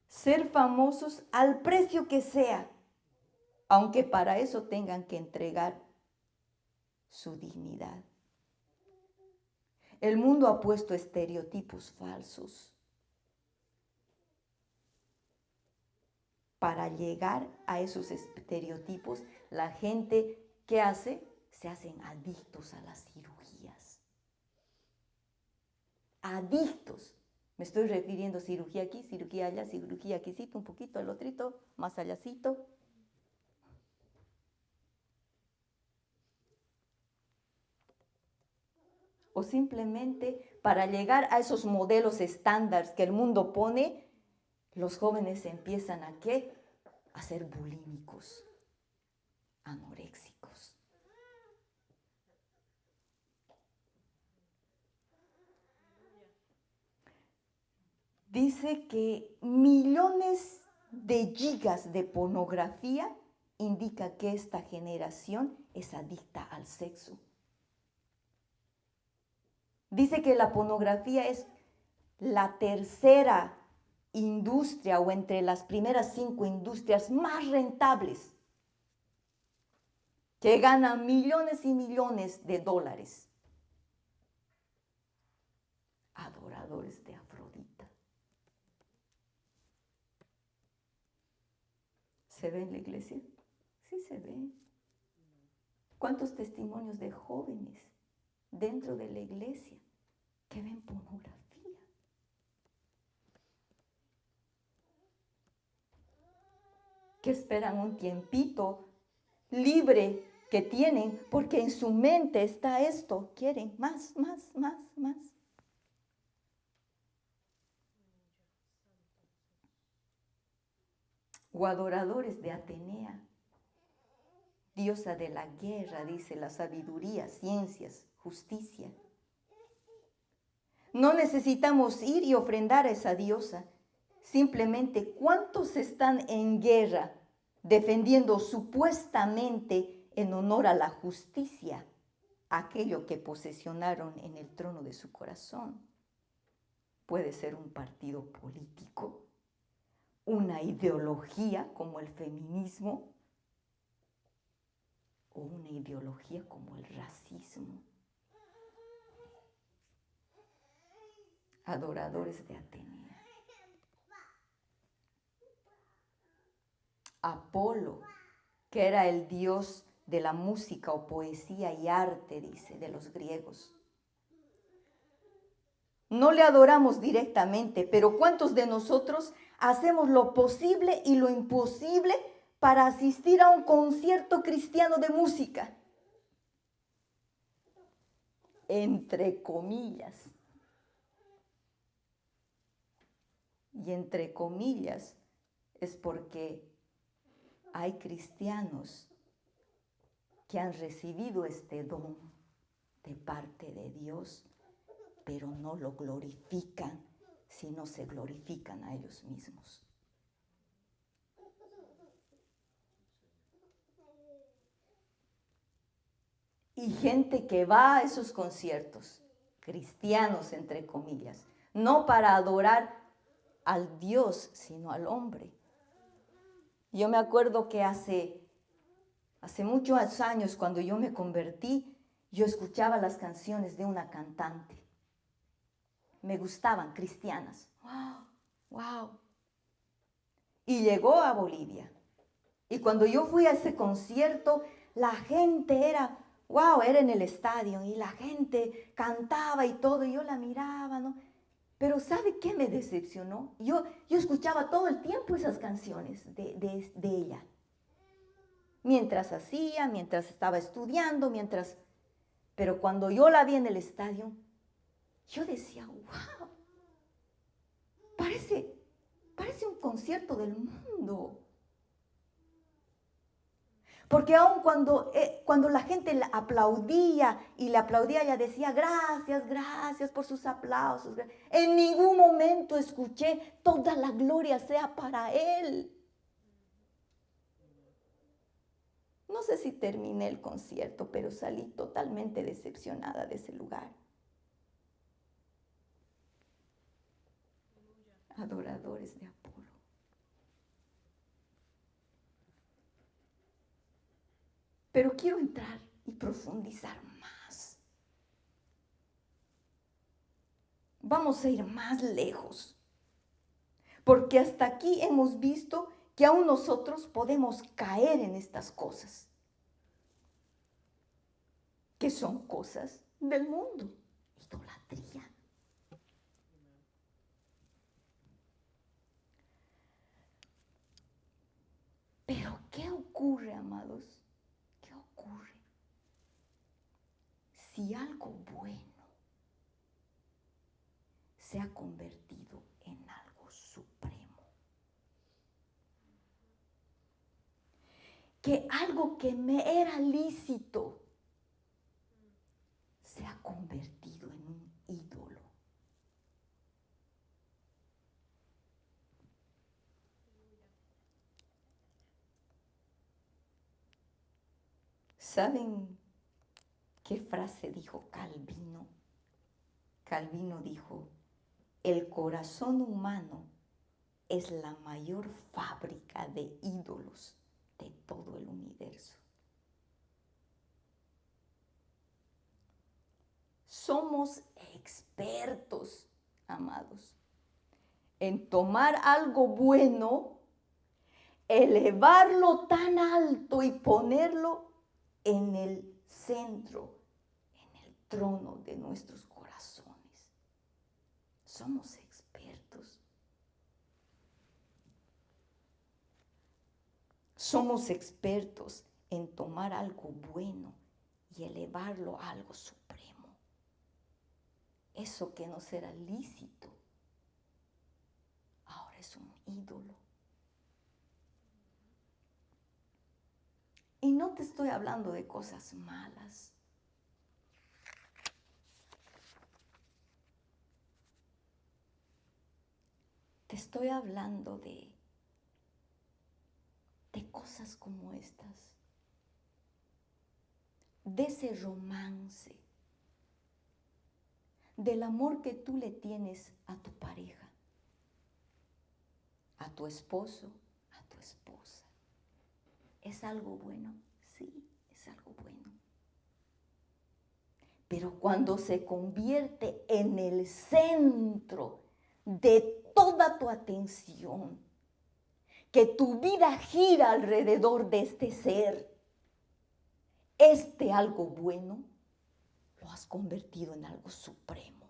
Ser famosos al precio que sea, aunque para eso tengan que entregar su dignidad. El mundo ha puesto estereotipos falsos. Para llegar a esos estereotipos, la gente, ¿qué hace? Se hacen adictos a las cirugías. Adictos. Me estoy refiriendo a cirugía aquí, cirugía allá, cirugía aquícito, un poquito al otrito, más allácito. O simplemente para llegar a esos modelos estándares que el mundo pone, los jóvenes empiezan ¿a qué? A ser bulímicos, anoréxicos. Dice que millones de gigas de pornografía indica que esta generación es adicta al sexo. Dice que la pornografía es la tercera industria o entre las primeras 5 industrias más rentables, que gana millones y millones de dólares. Adoradores de Afrodita. ¿Se ve en la iglesia? Sí se ve. ¿Cuántos testimonios de jóvenes dentro de la iglesia que ven pornografía? Que esperan un tiempito libre que tienen, porque en su mente está esto, quieren más. O adoradores de Atenea, diosa de la guerra, dice, la sabiduría, ciencias, justicia. No necesitamos ir y ofrendar a esa diosa. Simplemente, ¿cuántos están en guerra defendiendo supuestamente en honor a la justicia aquello que posesionaron en el trono de su corazón? Puede ser un partido político, una ideología como el feminismo o una ideología como el racismo. adoradores de Atenea. Apolo, que era el dios de la música o poesía y arte, dice, de los griegos. No le adoramos directamente, pero ¿cuántos de nosotros hacemos lo posible y lo imposible para asistir a un concierto cristiano de música? Entre comillas. Y entre comillas es porque hay cristianos que han recibido este don de parte de Dios, pero no lo glorifican, sino se glorifican a ellos mismos. Y gente que va a esos conciertos, cristianos entre comillas, no para adorar al Dios, sino al hombre. Yo me acuerdo que hace muchos años, cuando yo me convertí, yo escuchaba las canciones de una cantante. Me gustaban, cristianas. ¡Wow! ¡Wow! Y llegó a Bolivia. Y cuando yo fui a ese concierto, la gente era, wow, era en el estadio. Y la gente cantaba y todo, y yo la miraba, ¿no? Pero ¿sabe qué me decepcionó? Yo escuchaba todo el tiempo esas canciones de ella. Mientras hacía, mientras estaba estudiando, Pero cuando yo la vi en el estadio, yo decía, wow, parece un concierto del mundo. Porque aun cuando la gente la aplaudía y le aplaudía, ella decía, gracias, gracias por sus aplausos. En ningún momento escuché, toda la gloria sea para Él. No sé si terminé el concierto, pero salí totalmente decepcionada de ese lugar. Adoradores de Apolo. Pero quiero entrar y profundizar más. Vamos a ir más lejos. Porque hasta aquí hemos visto que aún nosotros podemos caer en estas cosas. Que son cosas del mundo. Idolatría. Pero ¿qué ocurre, amados? ¿Qué ocurre si algo bueno se ha convertido en algo supremo? Que algo que me era lícito se ha convertido en un ídolo. ¿Saben qué frase dijo Calvino? Calvino dijo, el corazón humano es la mayor fábrica de ídolos de todo el universo. Somos expertos, amados, en tomar algo bueno, elevarlo tan alto y ponerlo en el centro, en el trono de nuestros corazones. Somos expertos. Somos expertos en tomar algo bueno y elevarlo a algo supremo. Eso que nos era lícito, ahora es un ídolo. Y no te estoy hablando de cosas malas. Te estoy hablando de cosas como estas. De ese romance. Del amor que tú le tienes a tu pareja. A tu esposo, a tu esposa. ¿Es algo bueno? Sí, es algo bueno. Pero cuando se convierte en el centro de toda tu atención, que tu vida gira alrededor de este ser, este algo bueno, lo has convertido en algo supremo.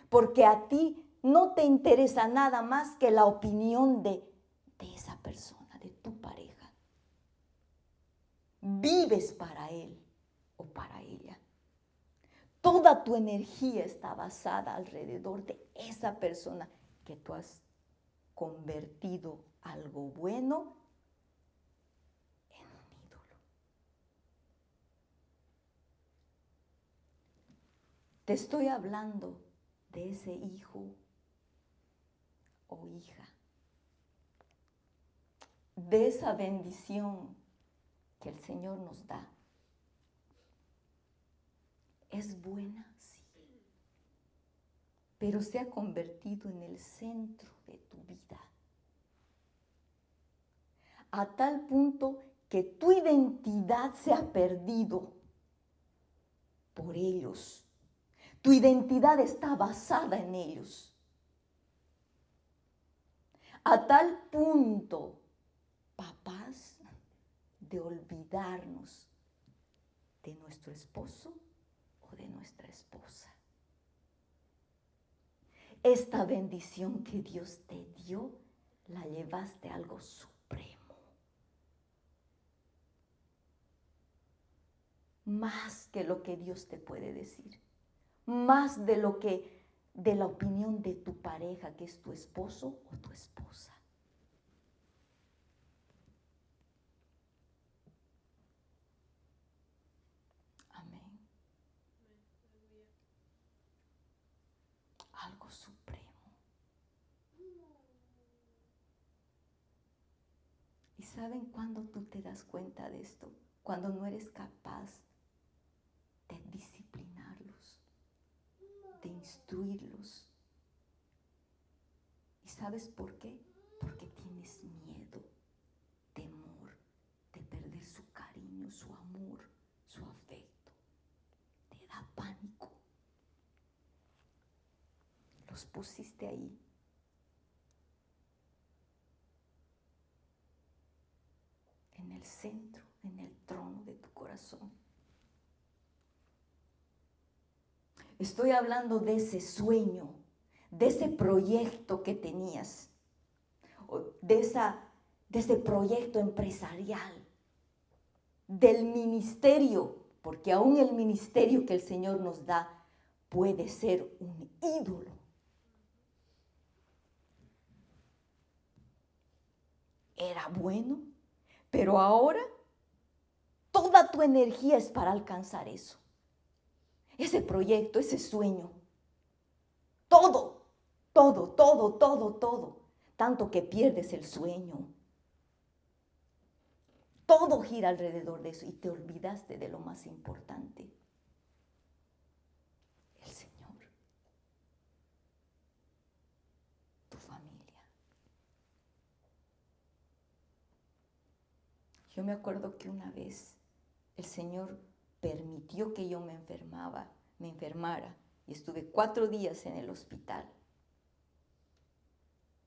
Porque a ti no te interesa nada más que la opinión de esa persona, de tu pareja. Vives para él o para ella. Toda tu energía está basada alrededor de esa persona que tú has convertido algo bueno en un ídolo. Te estoy hablando de ese hijo o hija, de esa bendición que el Señor nos da. Es buena, sí, pero se ha convertido en el centro de tu vida. A tal punto que tu identidad se ha perdido por ellos. Tu identidad está basada en ellos. A tal punto, papás, de olvidarnos de nuestro esposo o de nuestra esposa. Esta bendición que Dios te dio, la llevaste a algo supremo. Más que lo que Dios te puede decir. Más de lo que, de la opinión de tu pareja, que es tu esposo o tu esposa. Amén. Algo supremo. ¿Y saben cuándo tú te das cuenta de esto? Cuando no eres capaz de disciplinarlos, de instruirlos. ¿Y sabes por qué? Porque tienes miedo, temor de perder su cariño, su amor, su afecto. Te da pánico. Los pusiste ahí. En el centro, en el trono de tu corazón. Estoy hablando de ese sueño, de ese proyecto que tenías, de ese proyecto empresarial, del ministerio, porque aún el ministerio que el Señor nos da puede ser un ídolo. Era bueno, pero ahora toda tu energía es para alcanzar eso. Ese proyecto, ese sueño. Todo. Tanto que pierdes el sueño. Todo gira alrededor de eso y te olvidaste de lo más importante. El Señor. Tu familia. Yo me acuerdo que una vez el Señor permitió que yo me enfermara y estuve 4 días en el hospital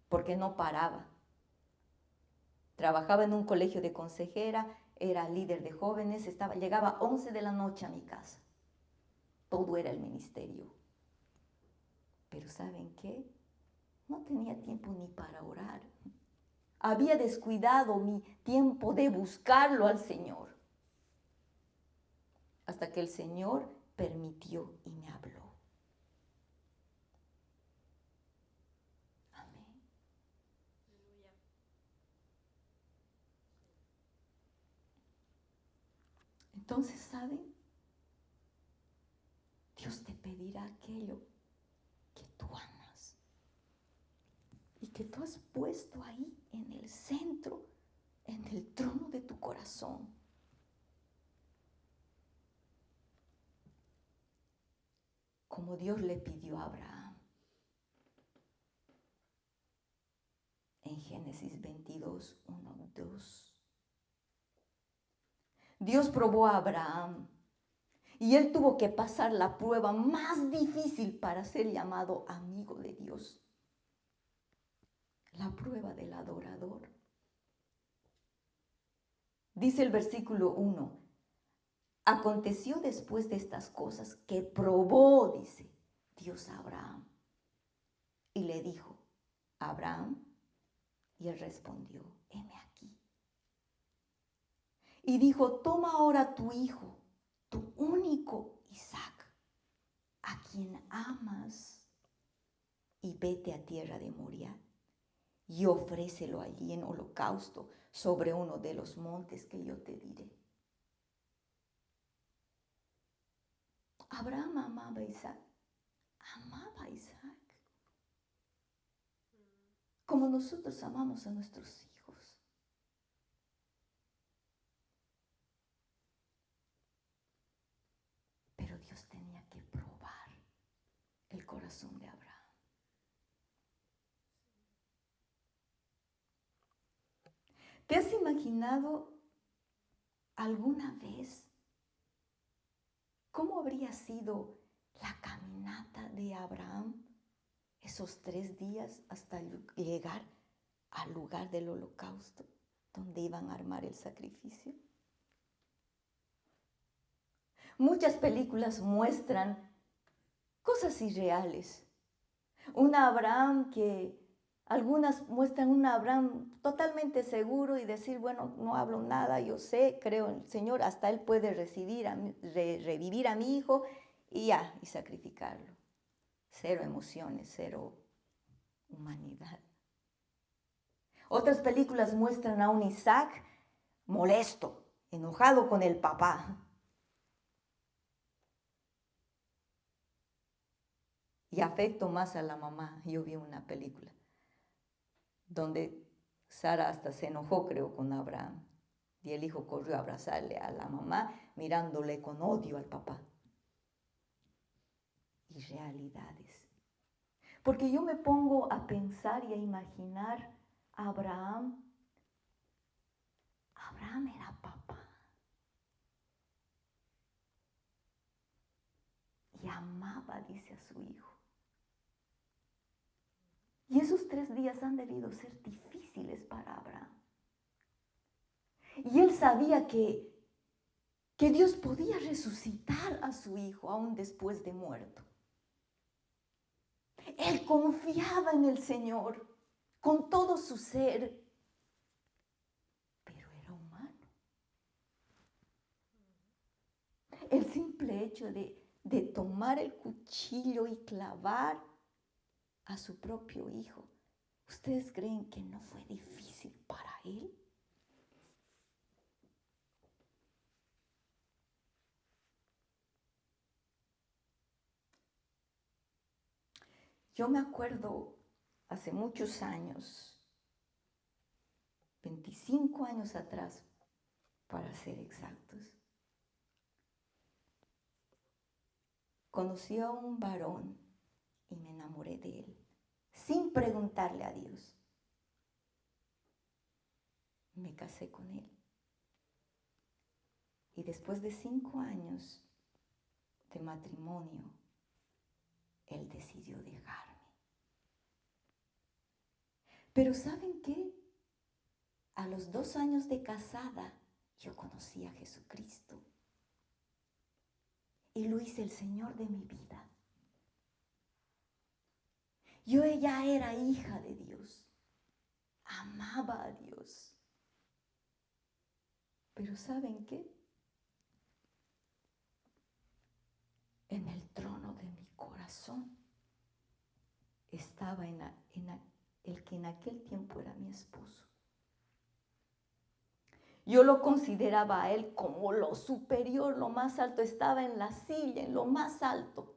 porque no paraba. Trabajaba en un colegio de consejera, era líder de jóvenes, llegaba 11 de la noche a mi casa. Todo era el ministerio. Pero ¿saben qué? No tenía tiempo ni para orar. Había descuidado mi tiempo de buscarlo al Señor. Hasta que el Señor permitió y me habló. Amén. Entonces, ¿saben? Dios te pedirá aquello que tú amas y que tú has puesto ahí en el centro, en el trono de tu corazón. Como Dios le pidió a Abraham en Génesis 22, 1, 2. Dios probó a Abraham Y él tuvo que pasar la prueba más difícil para ser llamado amigo de Dios. La prueba del adorador. Dice el versículo 1. Aconteció después de estas cosas que probó, dice Dios a Abraham. Y le dijo, Abraham, y él respondió, heme aquí. Y dijo, toma ahora tu hijo, tu único Isaac, a quien amas, y vete a tierra de Moriah, y ofrécelo allí en holocausto sobre uno de los montes que yo te diré. Abraham amaba a Isaac. Amaba a Isaac. Como nosotros amamos a nuestros hijos. Pero Dios tenía que probar el corazón de Abraham. ¿Te has imaginado alguna vez cómo habría sido la caminata de Abraham esos 3 días hasta llegar al lugar del holocausto donde iban a armar el sacrificio? Muchas películas muestran cosas irreales. Algunas muestran un Abraham totalmente seguro y decir, bueno, no hablo nada, yo sé, creo en el Señor, hasta Él puede revivir a mi hijo y sacrificarlo. Cero emociones, cero humanidad. Otras películas muestran a un Isaac molesto, enojado con el papá. Y afecto más a la mamá. Yo vi una película donde Sara hasta se enojó, creo, con Abraham. Y el hijo corrió a abrazarle a la mamá, mirándole con odio al papá. Y realidades. Porque yo me pongo a pensar y a imaginar a Abraham. Abraham era papá. Y amaba, dice, a su hijo. Y esos 3 días han debido ser difíciles para Abraham. Y él sabía que Dios podía resucitar a su hijo aún después de muerto. Él confiaba en el Señor con todo su ser, pero era humano. El simple hecho de tomar el cuchillo y clavar a su propio hijo, ¿ustedes creen que no fue difícil para él? Yo me acuerdo hace muchos años, 25 años atrás, para ser exactos, conocí a un varón y me enamoré de él, sin preguntarle a Dios. Me casé con él. Y después de 5 años de matrimonio, él decidió dejarme. Pero ¿saben qué? A los 2 años de casada, yo conocí a Jesucristo. Y lo hice el Señor de mi vida. Yo ya era hija de Dios. Amaba a Dios. Pero ¿saben qué? En el trono de mi corazón estaba el que en aquel tiempo era mi esposo. Yo lo consideraba a él como lo superior, lo más alto. Estaba en la silla, en lo más alto.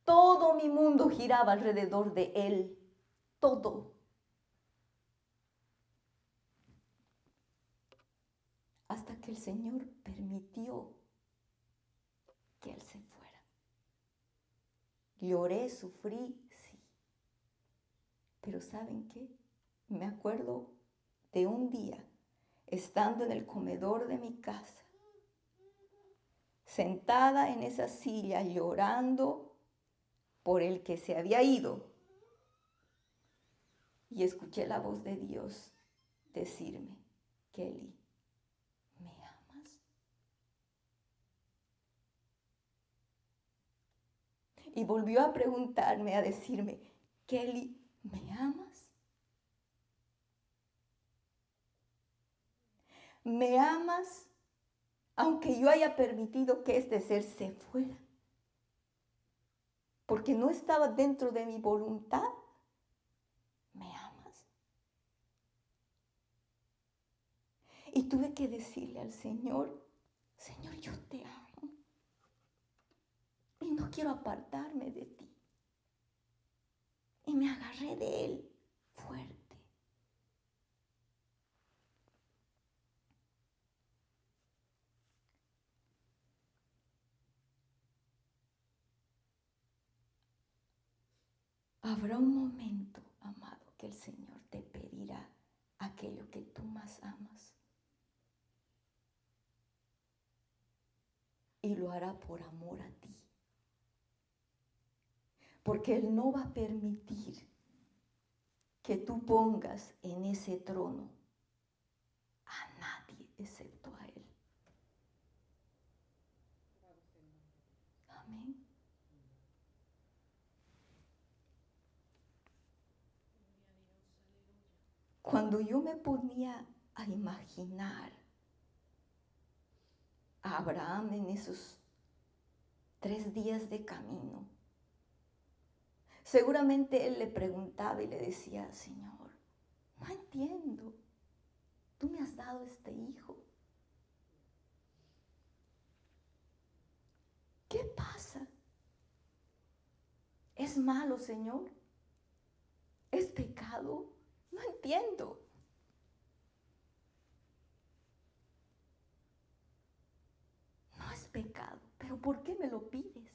Todo mi mundo giraba alrededor de él. Todo. Hasta que el Señor permitió que él se fuera. Lloré, sufrí, sí. Pero ¿saben qué? Me acuerdo de un día, estando en el comedor de mi casa, sentada en esa silla llorando por el que se había ido. Y escuché la voz de Dios decirme, Kelly, ¿me amas? Y volvió a preguntarme, a decirme, Kelly, ¿me amas? ¿Me amas aunque yo haya permitido que este ser se fuera? Porque no estaba dentro de mi voluntad. ¿Me amas? Y tuve que decirle al Señor, Señor, yo te amo. Y no quiero apartarme de ti. Y me agarré de Él fuerte. Habrá un momento, amado, que el Señor te pedirá aquello que tú más amas. Y lo hará por amor a ti. Porque Él no va a permitir que tú pongas en ese trono a nadie excepto a Él. Amén. Cuando yo me ponía a imaginar a Abraham en esos 3 días de camino, seguramente él le preguntaba y le decía, Señor, no entiendo, tú me has dado este hijo. ¿Qué pasa? ¿Es malo, Señor? ¿Es pecado? No entiendo. No es pecado, pero ¿por qué me lo pides?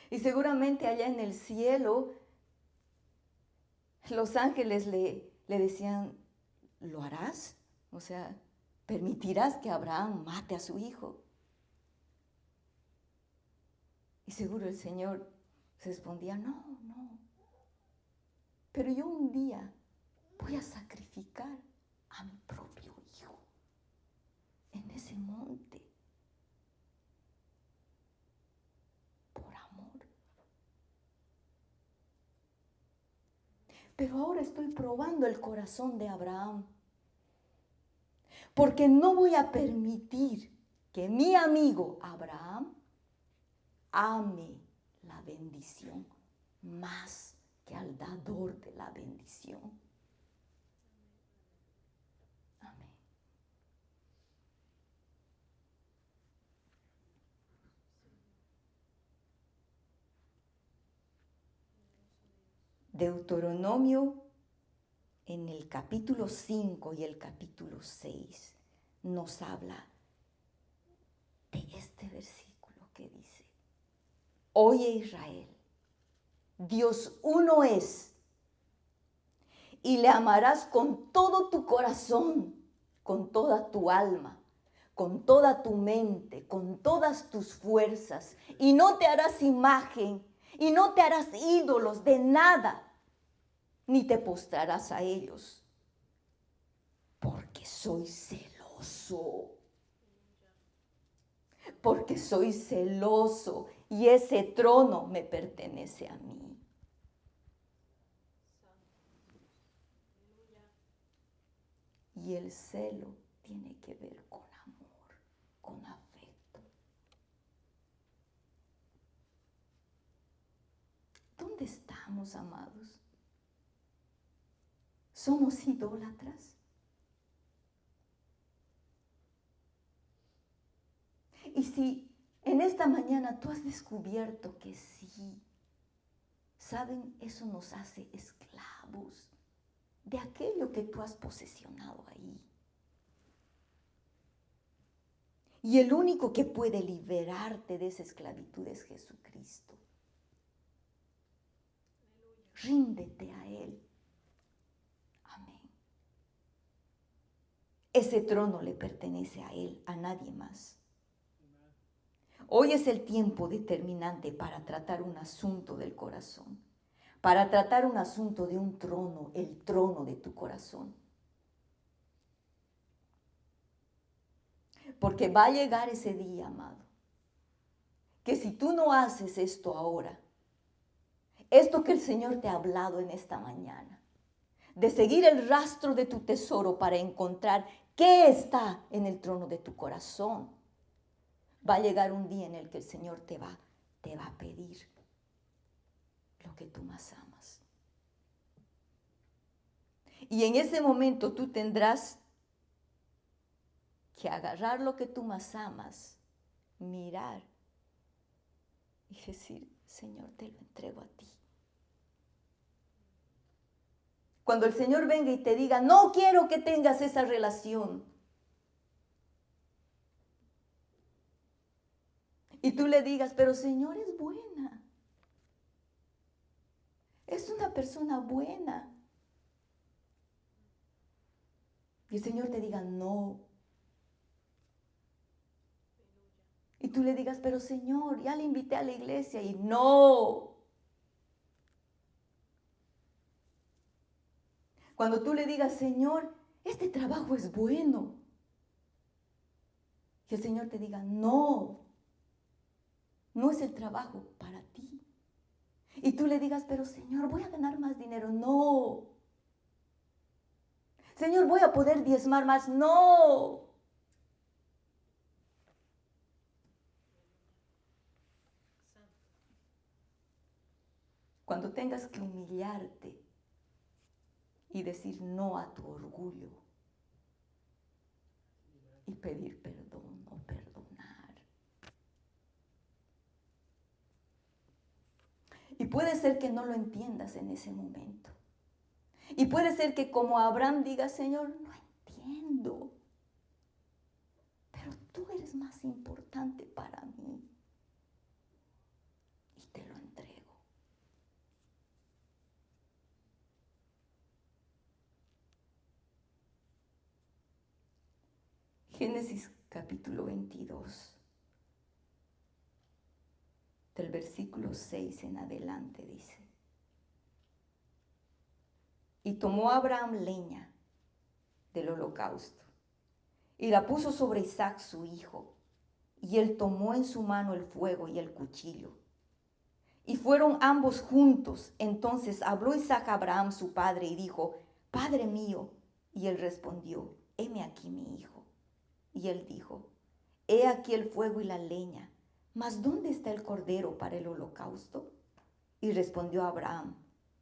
Y seguramente allá en el cielo, los ángeles le decían, ¿lo harás? O sea, ¿permitirás que Abraham mate a su hijo? Y seguro el Señor respondía, no. Pero yo un día voy a sacrificar a mi propio hijo en ese monte por amor. Pero ahora estoy probando el corazón de Abraham. Porque no voy a permitir que mi amigo Abraham ame la bendición más que al dador de la bendición. Amén. Deuteronomio en el capítulo 5 y el capítulo 6 nos habla de este versículo que dice, oye Israel, Dios uno es, y le amarás con todo tu corazón, con toda tu alma, con toda tu mente, con todas tus fuerzas, y no te harás imagen, y no te harás ídolos de nada, ni te postrarás a ellos, porque soy celoso. Porque soy celoso y ese trono me pertenece a mí. Y el celo tiene que ver con amor, con afecto. ¿Dónde estamos, amados? ¿Somos idólatras? Y si en esta mañana tú has descubierto que sí, ¿saben? Eso nos hace esclavos de aquello que tú has posesionado ahí. Y el único que puede liberarte de esa esclavitud es Jesucristo. Ríndete a Él. Amén. ese trono le pertenece a Él, a nadie más. Hoy es el tiempo determinante para tratar un asunto del corazón, para tratar un asunto de un trono, el trono de tu corazón. Porque va a llegar ese día, amado, que si tú no haces esto ahora, esto que el Señor te ha hablado en esta mañana, de seguir el rastro de tu tesoro para encontrar qué está en el trono de tu corazón, va a llegar un día en el que el Señor te va a pedir lo que tú más amas. Y en ese momento tú tendrás que agarrar lo que tú más amas, mirar y decir, Señor, te lo entrego a ti. Cuando el Señor venga y te diga, no quiero que tengas esa relación, y tú le digas, pero Señor es buena, es una persona buena, y el Señor te diga, no. Y tú le digas, pero Señor, ya le invité a la iglesia, y no. Cuando tú le digas, Señor, este trabajo es bueno, y el Señor te diga, no, no es el trabajo para ti. Y tú le digas, pero Señor, voy a ganar más dinero. No. Señor, voy a poder diezmar más. No. Cuando tengas que humillarte y decir no a tu orgullo y pedir perdón o perdonar. Y puede ser que no lo entiendas en ese momento. Y puede ser que como Abraham diga, Señor, no entiendo, pero tú eres más importante para mí. Y te lo entrego. Génesis capítulo 22, del versículo 6 en adelante dice, y tomó Abraham leña del holocausto y la puso sobre Isaac su hijo, y él tomó en su mano el fuego y el cuchillo. Y fueron ambos juntos. Entonces habló Isaac a Abraham su padre y dijo, Padre mío. Y él respondió, heme aquí mi hijo. Y él dijo, he aquí el fuego y la leña, mas ¿dónde está el cordero para el holocausto? Y respondió Abraham,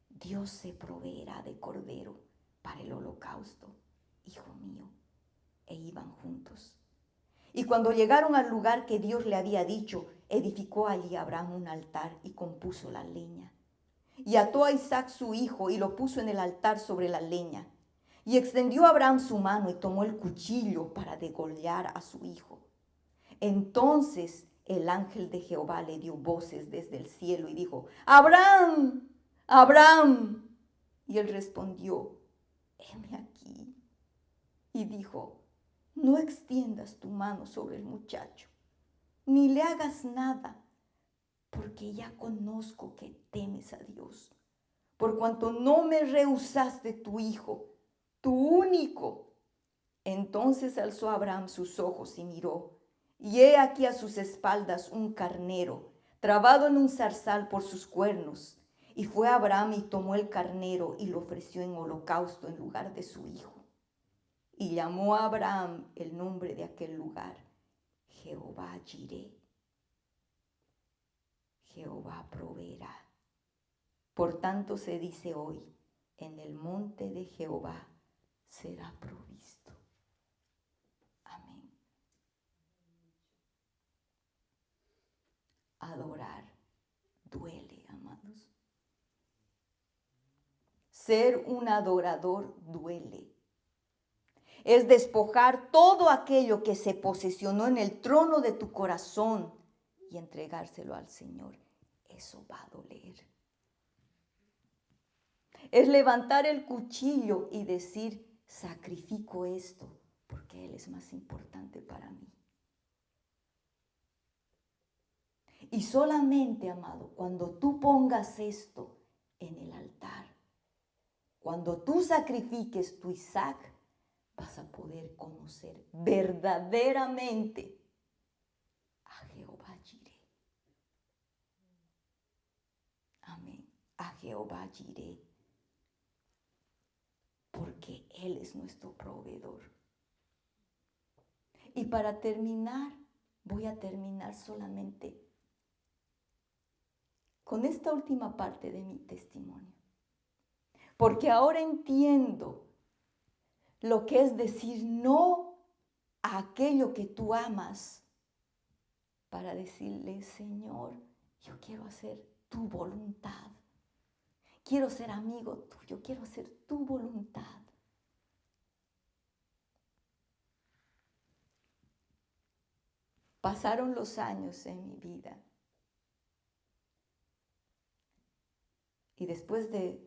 Dios se proveerá de cordero para el holocausto, hijo mío. E iban juntos. Y cuando llegaron al lugar que Dios le había dicho, edificó allí Abraham un altar y compuso la leña. Y ató a Isaac su hijo y lo puso en el altar sobre la leña. Y extendió Abraham su mano y tomó el cuchillo para degollar a su hijo. Entonces el ángel de Jehová le dio voces desde el cielo y dijo, Abraham, Abraham. Y él respondió, heme aquí. Y dijo, no extiendas tu mano sobre el muchacho, ni le hagas nada, porque ya conozco que temes a Dios, por cuanto no me rehusaste tu hijo, tu único. Entonces alzó Abraham sus ojos y miró, y he aquí a sus espaldas un carnero, trabado en un zarzal por sus cuernos. Y fue Abraham y tomó el carnero y lo ofreció en holocausto en lugar de su hijo. Y llamó a Abraham el nombre de aquel lugar, Jehová Jireh. Jehová proveerá. Por tanto se dice hoy, en el monte de Jehová será provisto. Amén. Adorar duele, amados. Ser un adorador duele. Es despojar todo aquello que se posesionó en el trono de tu corazón y entregárselo al Señor. Eso va a doler. Es levantar el cuchillo y decir, sacrifico esto porque porque Él es más importante para mí. Y solamente, amado, cuando tú pongas esto en el altar, cuando tú sacrifiques tu Isaac, vas a poder conocer verdaderamente a Jehová Jireh. Amén. A Jehová Jireh. Porque Él es nuestro proveedor. Y para terminar, voy a terminar solamente con esta última parte de mi testimonio. Porque ahora entiendo lo que es decir no a aquello que tú amas, para decirle, Señor, yo quiero hacer tu voluntad. Quiero ser amigo tuyo, quiero hacer tu voluntad. Pasaron los años en mi vida. Y después de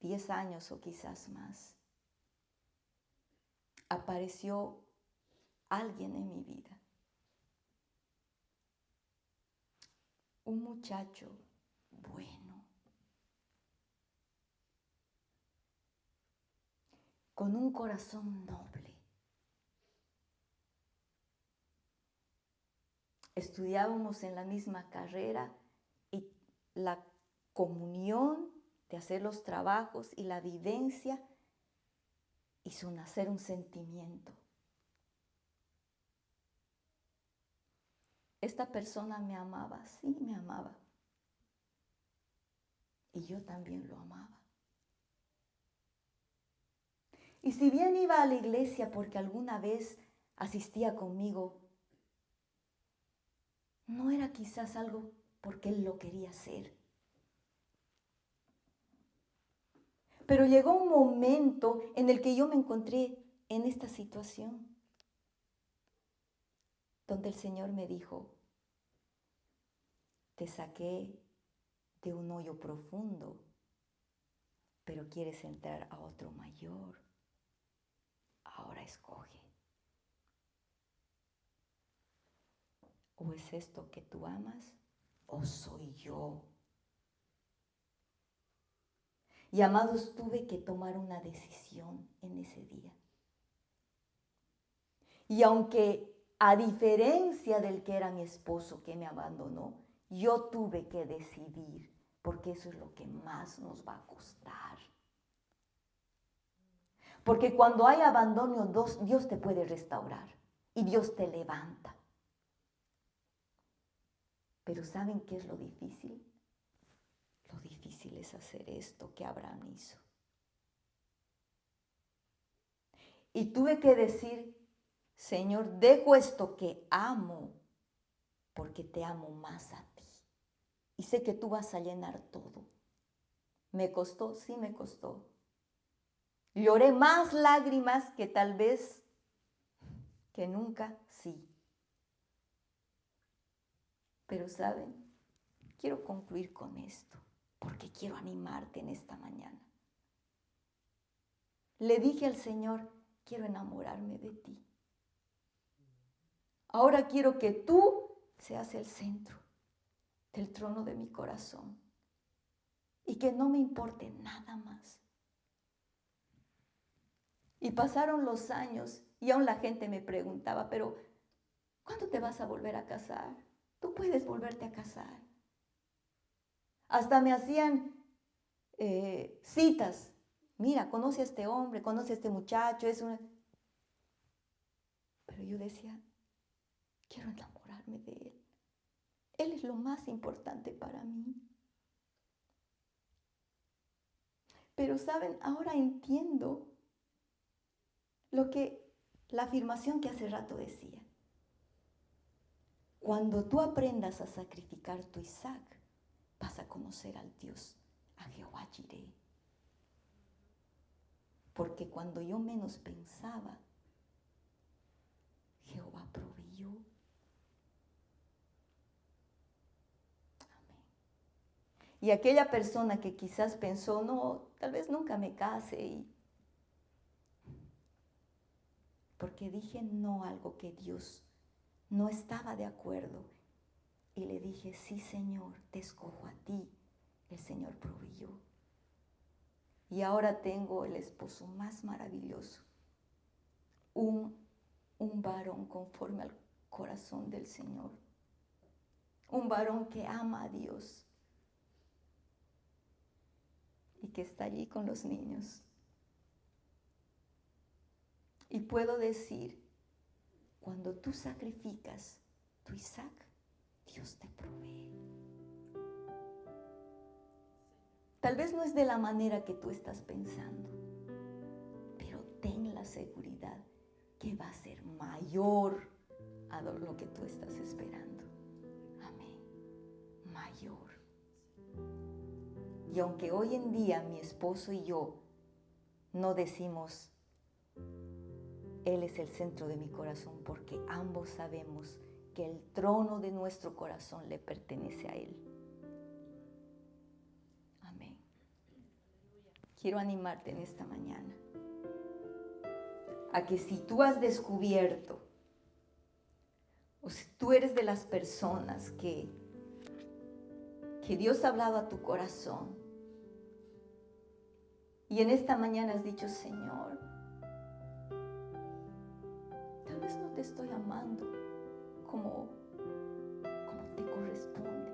10 años o quizás más, apareció alguien en mi vida. Un muchacho bueno, con un corazón noble. Estudiábamos en la misma carrera y la comunión de hacer los trabajos y la vivencia hizo nacer un sentimiento. Esta persona me amaba, sí me amaba. Y yo también lo amaba. Y si bien iba a la iglesia porque alguna vez asistía conmigo, no era quizás algo porque él lo quería hacer. Pero llegó un momento en el que yo me encontré en esta situación, donde el Señor me dijo, te saqué de un hoyo profundo, pero quieres entrar a otro mayor. Ahora escoge. O es esto que tú amas, o soy yo. Y amados, tuve que tomar una decisión en ese día. Y aunque a diferencia del que era mi esposo que me abandonó, yo tuve que decidir, porque eso es lo que más nos va a costar. Porque cuando hay abandono, Dios te puede restaurar y Dios te levanta. Pero ¿saben qué es lo difícil? Lo difícil es hacer esto que Abraham hizo. Y tuve que decir, Señor, dejo esto que amo, porque te amo más a ti. Y sé que tú vas a llenar todo. ¿Me costó? Sí me costó. Lloré más lágrimas que tal vez que nunca, sí. Pero ¿saben? Quiero concluir con esto, porque quiero animarte en esta mañana. Le dije al Señor, quiero enamorarme de ti. Ahora quiero que tú seas el centro del trono de mi corazón y que no me importe nada más. Y pasaron los años y aún la gente me preguntaba, pero ¿cuándo te vas a volver a casar? Tú puedes volverte a casar. Hasta me hacían citas. Mira, conoce a este hombre, conoce a este muchacho. Pero yo decía, quiero enamorarme de él. Él es lo más importante para mí. Pero saben, ahora entiendo la afirmación que hace rato decía. Cuando tú aprendas a sacrificar tu Isaac, vas a conocer al Dios, a Jehová Jireh. Porque cuando yo menos pensaba, Jehová proveyó. Amén. Y aquella persona que quizás pensó, no, tal vez nunca me case, porque dije no a algo que Dios no estaba de acuerdo. Y le dije, sí, Señor, te escojo a ti. El Señor proveyó. Y ahora tengo el esposo más maravilloso. Un varón conforme al corazón del Señor. Un varón que ama a Dios. Y que está allí con los niños. Y puedo decir, cuando tú sacrificas tu Isaac, Dios te provee. Tal vez no es de la manera que tú estás pensando, pero ten la seguridad que va a ser mayor a lo que tú estás esperando. Amén. Mayor. Y aunque hoy en día mi esposo y yo no decimos, Él es el centro de mi corazón, porque ambos sabemos que el trono de nuestro corazón le pertenece a Él. Amén. Quiero animarte en esta mañana a que si tú has descubierto, o si tú eres de las personas que Dios ha hablado a tu corazón, y en esta mañana has dicho, Señor, tal vez no te estoy amando como te corresponde.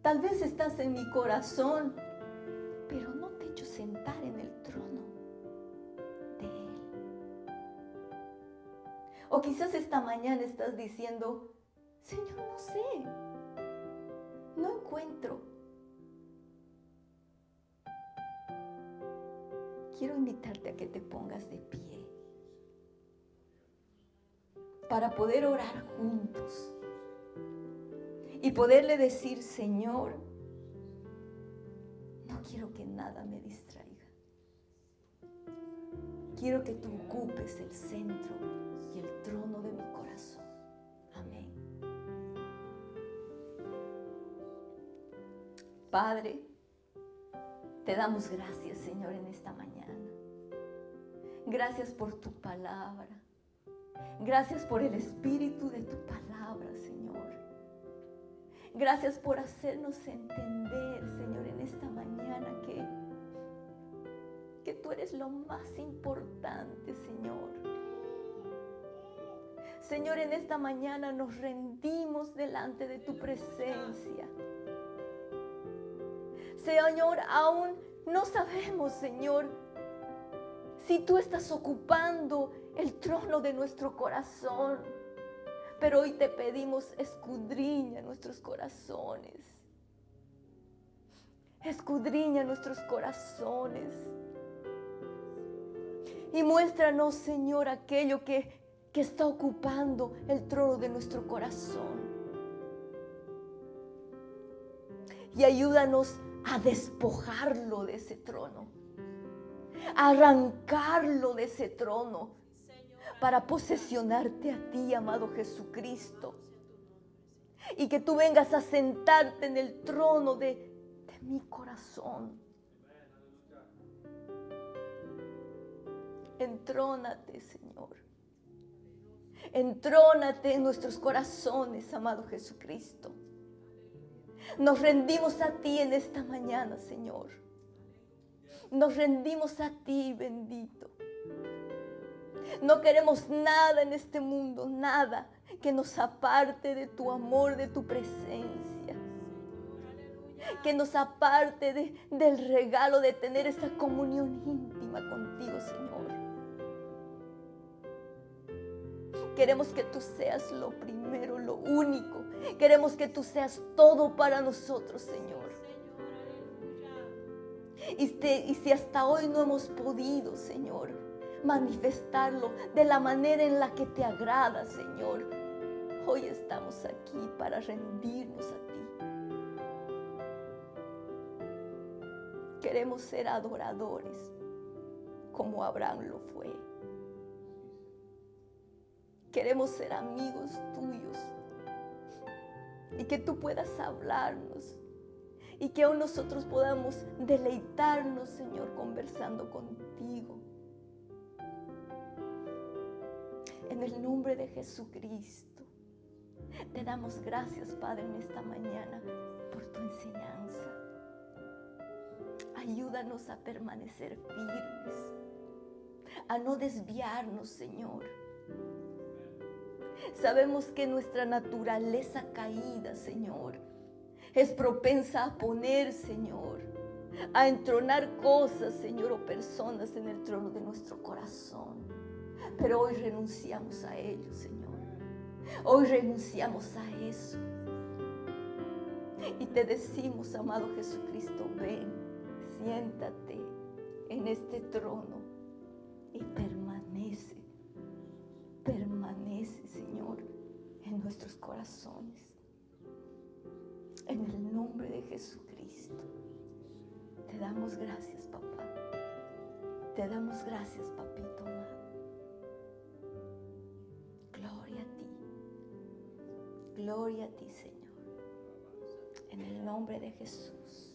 Tal vez estás en mi corazón, pero no te he hecho sentar en el trono de Él. O quizás esta mañana estás diciendo, Señor, no sé, no encuentro. Quiero invitarte a que te pongas de pie para poder orar juntos y poderle decir, Señor, no quiero que nada me distraiga. Quiero que tú ocupes el centro y el trono de mi corazón. Amén. Padre, te damos gracias, Señor, en esta mañana. Gracias por tu palabra. Gracias por el espíritu de tu palabra, Señor. Gracias por hacernos entender, Señor, en esta mañana que tú eres lo más importante, Señor. Señor, en esta mañana nos rendimos delante de tu presencia. Señor, aún no sabemos, Señor, si tú estás ocupando el trono de nuestro corazón. Pero hoy te pedimos, escudriña nuestros corazones. Escudriña nuestros corazones. Y muéstranos, Señor, aquello que está ocupando el trono de nuestro corazón. Y ayúdanos a despojarlo de ese trono. A arrancarlo de ese trono. Para posesionarte a ti, amado Jesucristo. Y que tú vengas a sentarte en el trono de mi corazón. Entrónate, Señor. Entrónate en nuestros corazones, amado Jesucristo. Nos rendimos a ti en esta mañana, Señor. Nos rendimos a ti, bendito. No queremos nada en este mundo, nada que nos aparte de tu amor, de tu presencia. Que nos aparte del regalo de tener esta comunión íntima contigo, Señor. Queremos que tú seas lo primero, lo único. Queremos que tú seas todo para nosotros, Señor. Y si hasta hoy no hemos podido, Señor, manifestarlo de la manera en la que te agrada, Señor, hoy estamos aquí para rendirnos a ti. Queremos ser adoradores como Abraham lo fue. Queremos ser amigos tuyos y que tú puedas hablarnos y que aún nosotros podamos deleitarnos, Señor, conversando contigo. En el nombre de Jesucristo. Te damos gracias, Padre, en esta mañana por tu enseñanza. Ayúdanos a permanecer firmes, a no desviarnos, Señor. Sabemos que nuestra naturaleza caída, Señor, es propensa a poner, Señor, a entronar cosas, Señor, o personas en el trono de nuestro corazón. Pero hoy renunciamos a ello, Señor. Hoy renunciamos a eso. Y te decimos, amado Jesucristo, ven, siéntate en este trono y permanece, Señor, en nuestros corazones. En el nombre de Jesucristo. Te damos gracias, papá. Te damos gracias, papito amado. Gloria a ti. Gloria a ti, Señor. En el nombre de Jesús.